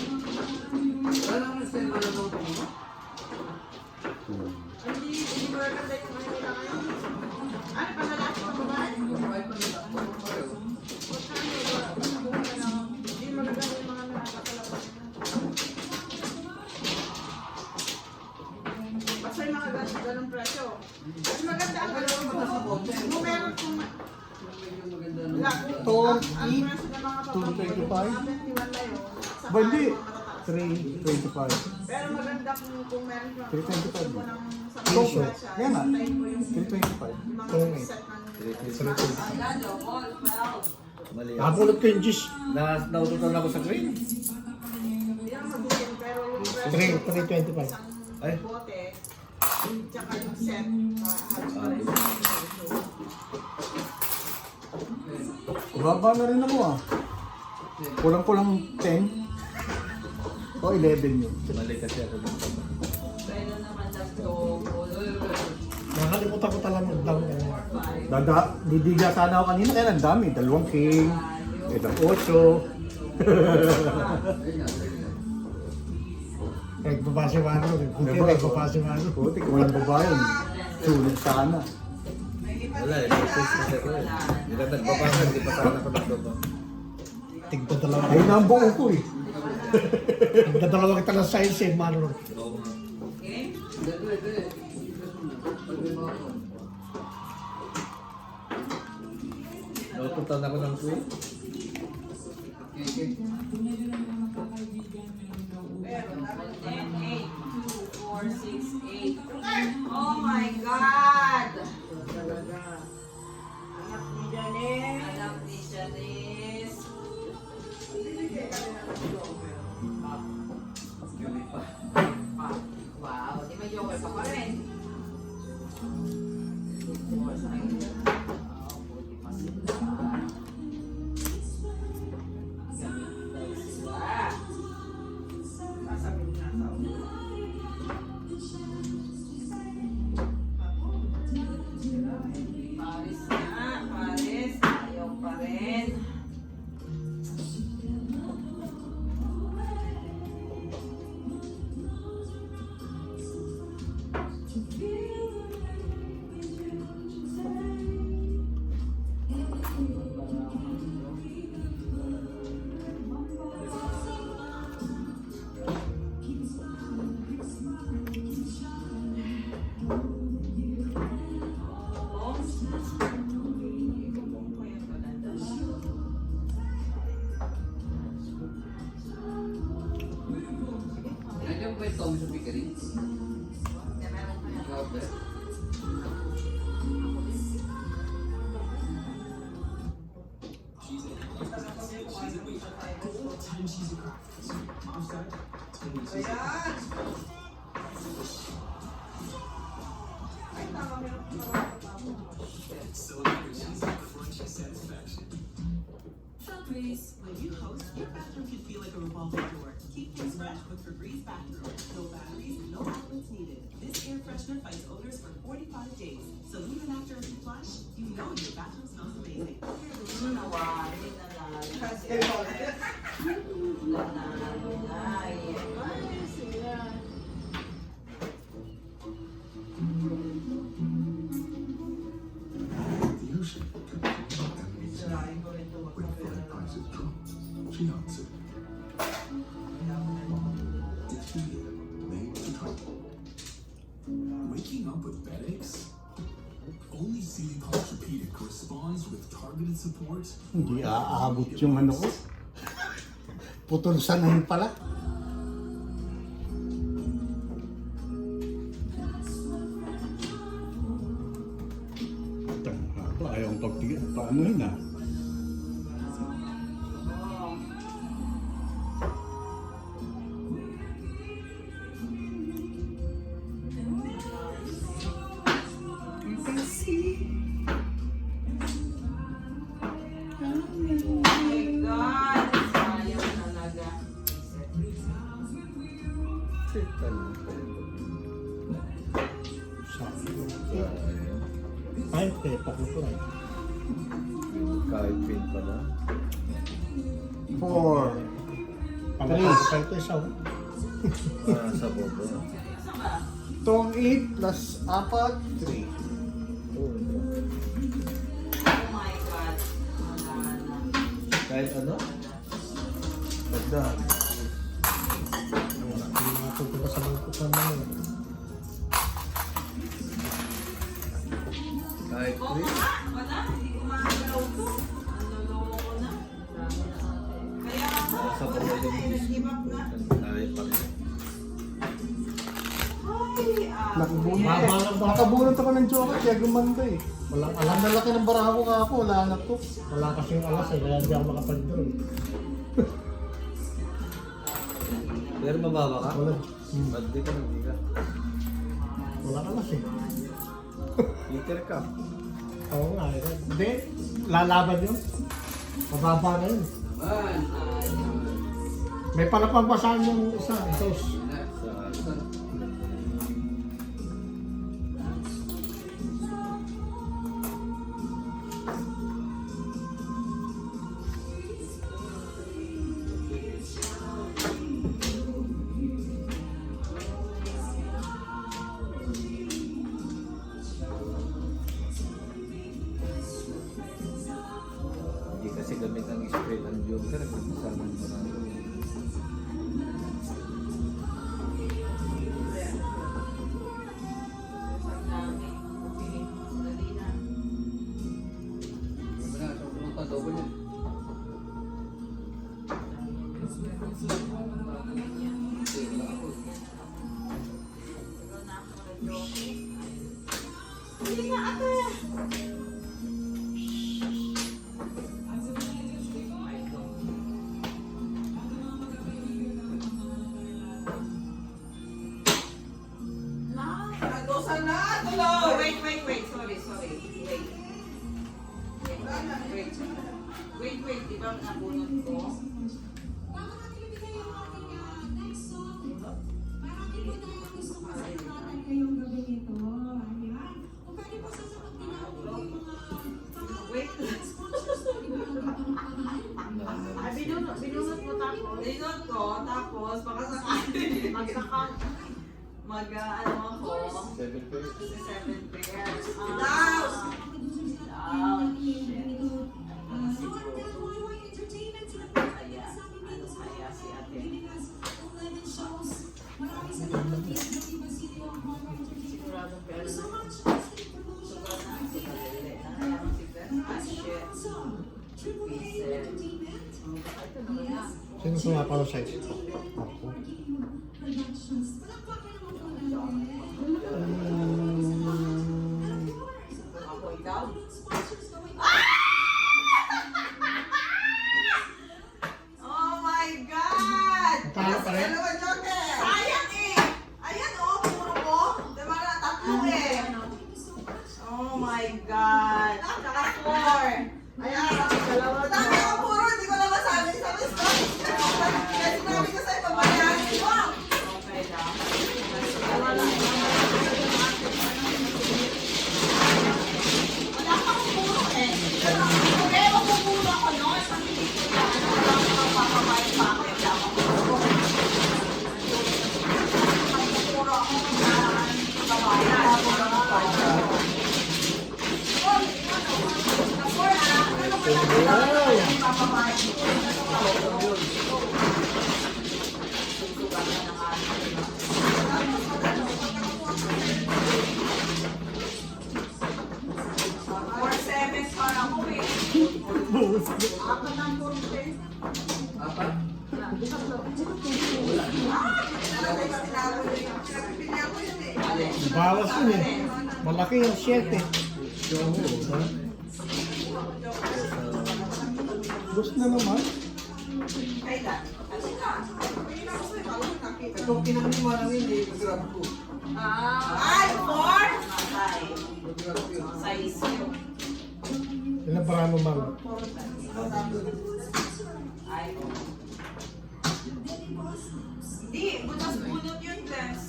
Wala naman sa mga nanonood mo. Hindi maganda yung ano nila ngayon. Ano pa lalaki pa babae? Kahit pa nila, pareho. Hindi maganda yung mga nakakalaban. Basta yung mga ganong presyo. Mas maganda ang ganun ko. Kung meron kung Medyo maganda na. wala. Tall, Ang eat, presyo ng mga papaboy, 225. mga 21 na yun. At saka Ba, hindi. mga matataas. 325. Pero maganda kung meron kang 325. gusto mo ng T-shirt. presyo. Yan na. Tayo mo yung 325. mga set ng Mali. Nakapulot ko yung juice. Naututan ako sa green. Hindi naman mabitin, pero yung presyo 325. isang Ay. bote, tsaka yung set, halos pares. Baba na rin ako ah. Kulang-kulang 10 o 11 yun. Mali kasi ako dito. Pero naman tatlo, Nakalimutan ko talaga mag-down kanina. Didiga sana ako kanina kaya ang dami. 2 king, 8. Kahit baba si Mano, buti kahit baba si Mano. Puti, kung walang babae, sulit sana. Wala eh. Focus kasi ako eh. Hindi na nagbabakan. Hindi pa sana ako nagbaba. Tigda dalawa. Ayun na ang buo ko eh. Tigda dalawa kita ng size eh, Mano. Naututan ako ng queen. Pero dapat 10, 8, 2, 4, 6, 8. Oh my God! Talaga. Anak ni Janice. Anak ni Janice. Wow, di ba joker ka pa rin? Paris na, Paris. Ayaw pa rin. Nandiyan ba yung Tom sa bakery? Out there? Ayan. When you host, your bathroom can feel like a revolving door. Keep things fresh with Febreze bathroom. No batteries, no outlets needed. This air freshener fights odors for 45 days. So even after a flush, you know your bathroom smells amazing. The ocean can call enemies name. When food prices drop, she answered. It's here, made to travel. Waking up with headaches? Only CD Posturepedic corresponds with targeted support. Hindi aabot yung ano ko. Putol sanahin pala. Haba, ayaw ang pagtigil. Paano yun ah? Ay, tepa ko to eh. Kahit pin pa na. 4, Pagkakasal ko isa. Sa bobo. Tong 8 plus 4, 3. Oh, my God. kahit ano? Pagda. Wala ko yung matutuwa sa mga kupan na yun. Kahit Oo pin. nga, wala. Hindi ko makagalaw to. Naloloko ko na. Kaya ako, Sa wala bobo na eh. Nag-give up na. Kahit pa rin. Nakabunot ako ng joker kaya gumanda eh. Walang Alam alam na laki ng barako ka ako, wala na to. Wala kasing alas eh, kaya hindi ako makapag-draw. Pero mababa ka? Wala. Ba't di ka nagbiga? Walang alas eh. Peter ka. Oo nga eh. Hindi, lalaban yun. Mababa na yun. Naman. May palapampasahan yung isa, dos. Sa hindi kasi gamit ang spray ng joker. Kasama mo na. Wala, sa pumunta, double yun. Hindi nga ate. Nadosa na! Tuloy! Wait. Sorry. Wait. Di ba nabunot ko? Wait. Binunot mo tapos? Binunot ko, tapos baka sakali. Ano ako? 7 pairs. 7 pairs. Kaya si ate. Siguradong pera na. Sino sumapalo sa ito? Ako. Ako ikaw? Oh my God! Talo pa rin? Dalawa joker! Sayang eh! Ayan oh, puro ko. Diba na, tatlo eh. Apat? Bawas yun eh. Malaki yung 7. Gusto na naman. Ito, pinag-iwan lang yun eh. Pag-grab ko. Ay, 4? Matay. Pag-grab ko yun. Size yun. Ilang parang bang? Ay, hindi, butas-bunot yun, Tess.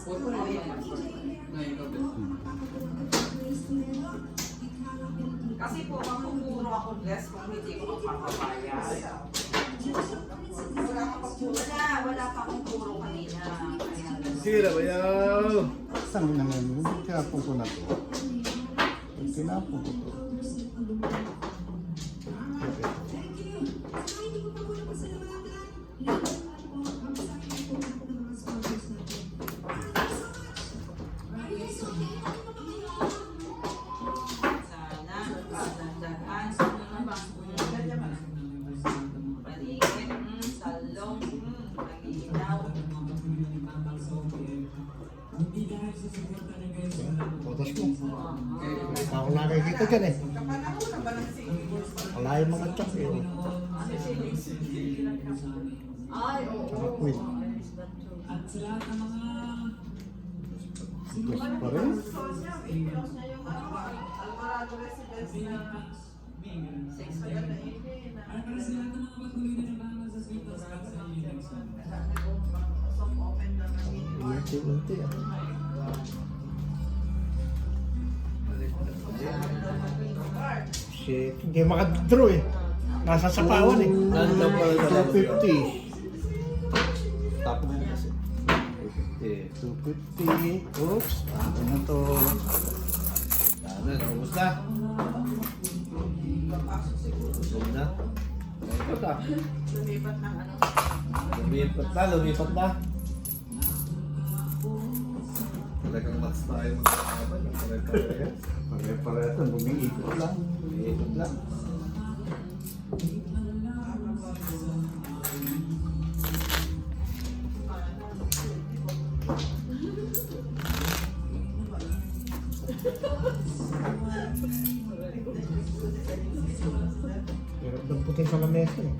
Huwag pa rin yan. Ngayon, kapit. Kasi po, makupuro ako dress kung hindi ko magpapapaya. Wala pa akong puro kanina. Sira ba yaw? Saan na ngayon? Tinapon ko na to. Tinapon ko to. Sana, dadagdagan. Ano na ba? Paligid, salong, naginaw. Potos mo. Ako nakikita dyan eh. Wala yung mga chok eh. Ay, Tsaka oo. queen. Gusto pa rin. Alvarado Residence na 6 Unti-unti ah. Shit, hindi makadraw eh. Nasa sapawan eh. Nandiyan pa rin sa 250. Tapos na kasi. 250. Oops. Tapos na to. Ano, naubos na. Ubos na. Lumipat ah. Lumipat ng ano. Lumipat na. Talagang match tayo magkakaban. Pare-parehas. Pare-parehas na. Bumiikot lang. Bumiikot lang. Pero damputin sa lamesa eh.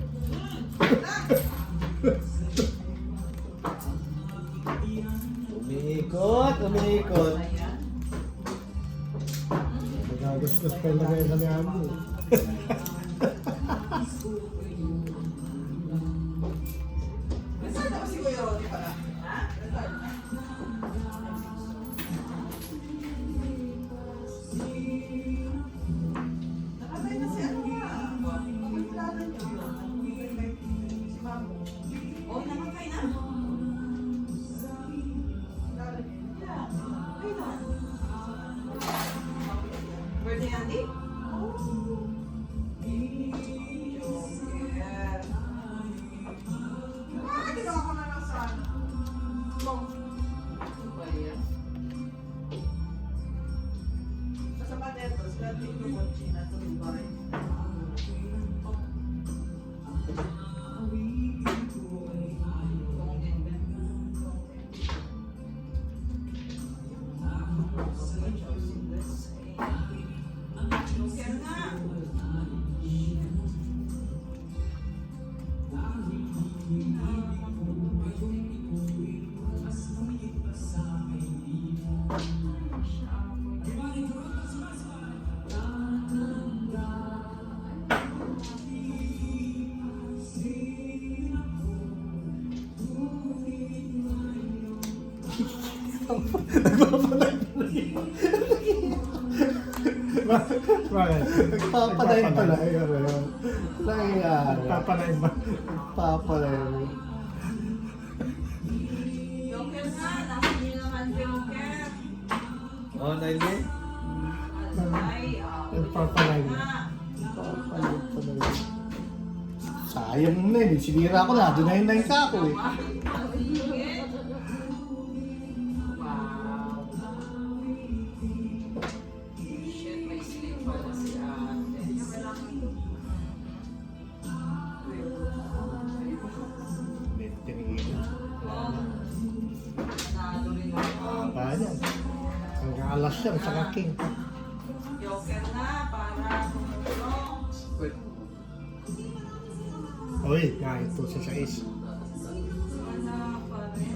Umiikot, umiikot. Nagagastos pa yung lamesa ni Amo. Saan daw si Kuya Ronnie pala? Ha? Nakatay na si ano nga. Pagkakilala niyo. Si Mamo. Oh, namatay na. Birthday ni Andy? Ginawa ko na lang sa ano. Sa Sapateros, lahat yung Gucci na sa Dubai. Joker nga. Bakit? Nagpapanay pala. Nangyayari. Papanay ba? Papanay. Joker nga. Nasa niyo naman Joker. Oh, 90? Ay, Nagpapanay. Sayang na eh. Sinira ko na. Doon na yung 9 ka ako eh. Alas yan, saka king. Joker na para tumulong. Pwede. Uy, na ito sa 6. Wala pa rin.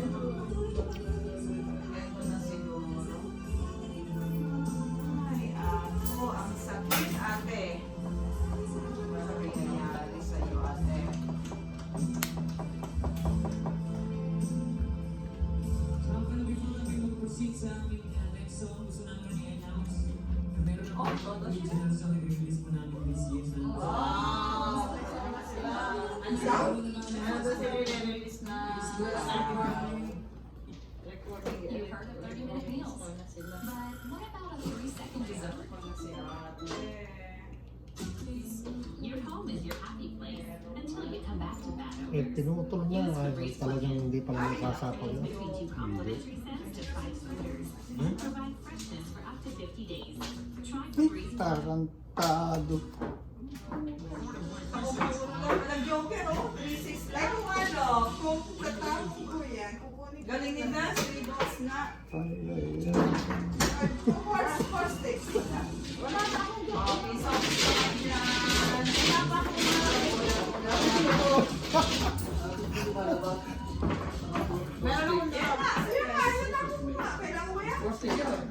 Ito na siguro. Ay, ako, ang sakit, ate. Ano rin nangyari sa'yo, ate? Oh, todo siya. Wow! Ano daw sila release na recording? You heard of 30-minute meals. But what about a 3-second dessert? Your home is your happy place until you come back to that. Pinutol mo, ay talagang hindi pa lang nakasapaw yun. Between two complimentary scents to try odors. Provide freshness for up to 50 days. Try Breeze. Tarantado. Nag-joker, oh. 3-6 lang. Kung ano, kung katapos ko yan, galingin na, 3 balls na. Horse stick. Wala na akong joker. Piece of cake yan. Wala pa akong meron akong joker. Ayun na, kailangan mo yan. Plastic yan.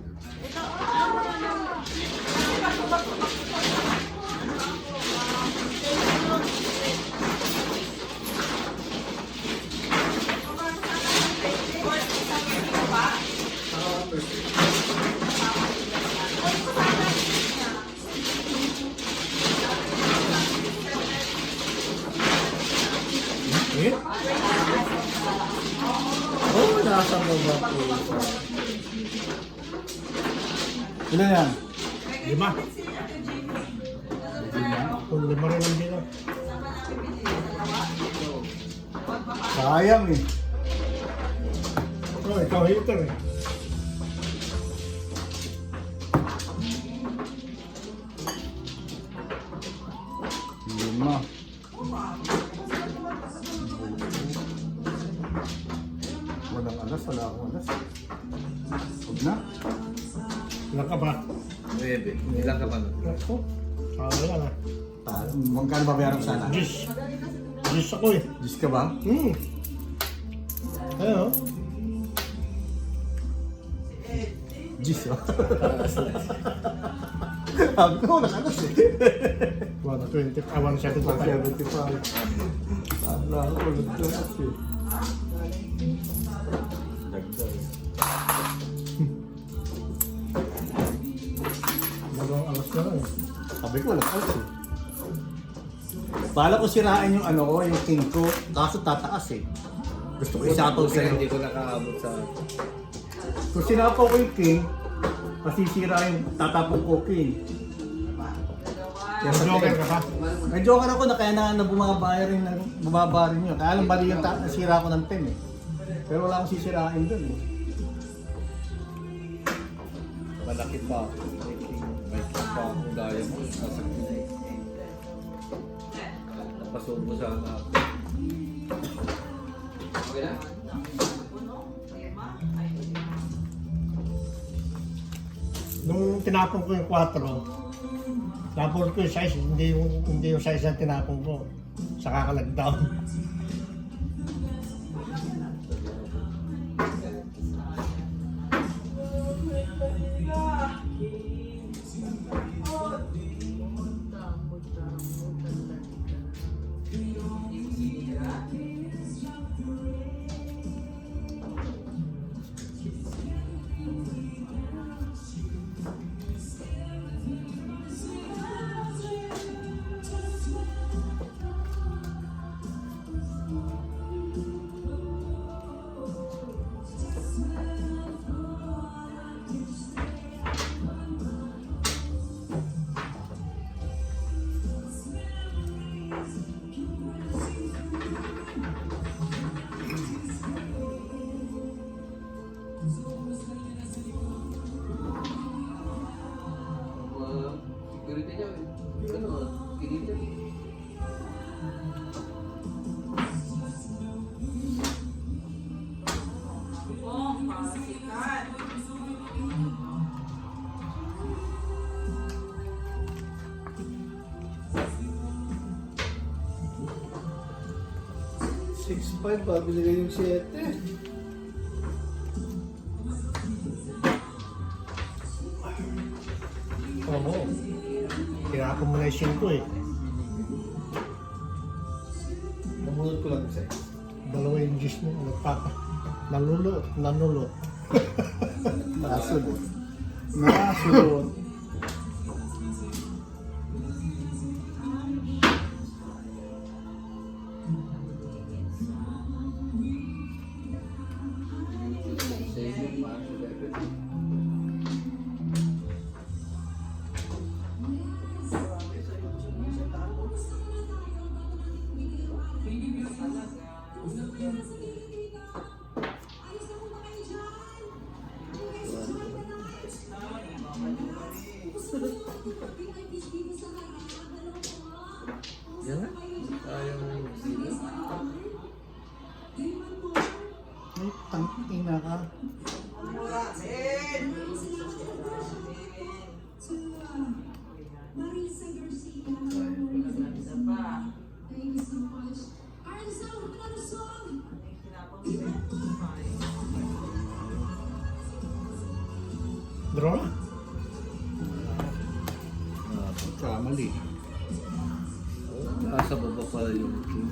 Eh? Oh, nasa baba po. Ilan yan? 5. Kung 5 rin ang dito. Sayang eh. Oh, ikaw hater eh. Lima. Walang alas, wala akong alas. Huwag na. Ilan ka ba? 9. Ilang ka ba? Ako? Wala na. Magkano babayaran ko sana? 10. 10 ako eh. 10 ka ba? Ayun. 10 ba? Sabi ko, walang alas eh. 175. Sana ako, walang alas eh. Dagdag. Dalawang alas na lang eh. Sabi ko, walang alas eh. Bala ko sirain yung ano ko, yung king ko, kaso tataas eh. Gusto ko isapaw sa'yo. Hindi ko nakaabot sa... Kung sinapaw ko yung king, masisira yung tatapong ko king. Yung joker ka ba? May joker ako na kaya na bumaba rin yun. Kaya lang bali yung nasira ko ng 10 eh. Pero wala akong sisirain dun eh. Malaki pa. May king pa akong diamond. Napasok mo sana. Okay na? Nung tinapon ko yung 4, tapos ko yung size, hindi yung size na tinapon ko. Saka ka nag-down. Security niya. Ano? Kinita. Oh, pasikat. 6-5 ba? Binigay yung 7. Oo. Tinapon mo na yung 5 eh. Namunod ko lang isa. Dalawa yung juice mo. Nanulot. Nakasunod. Nakasunod. Saving, parang si Pepe. Yan na. Ayaw mo yung sila. Ay, tangina ka. Draw na. Kamali. Nasa baba pala yung team.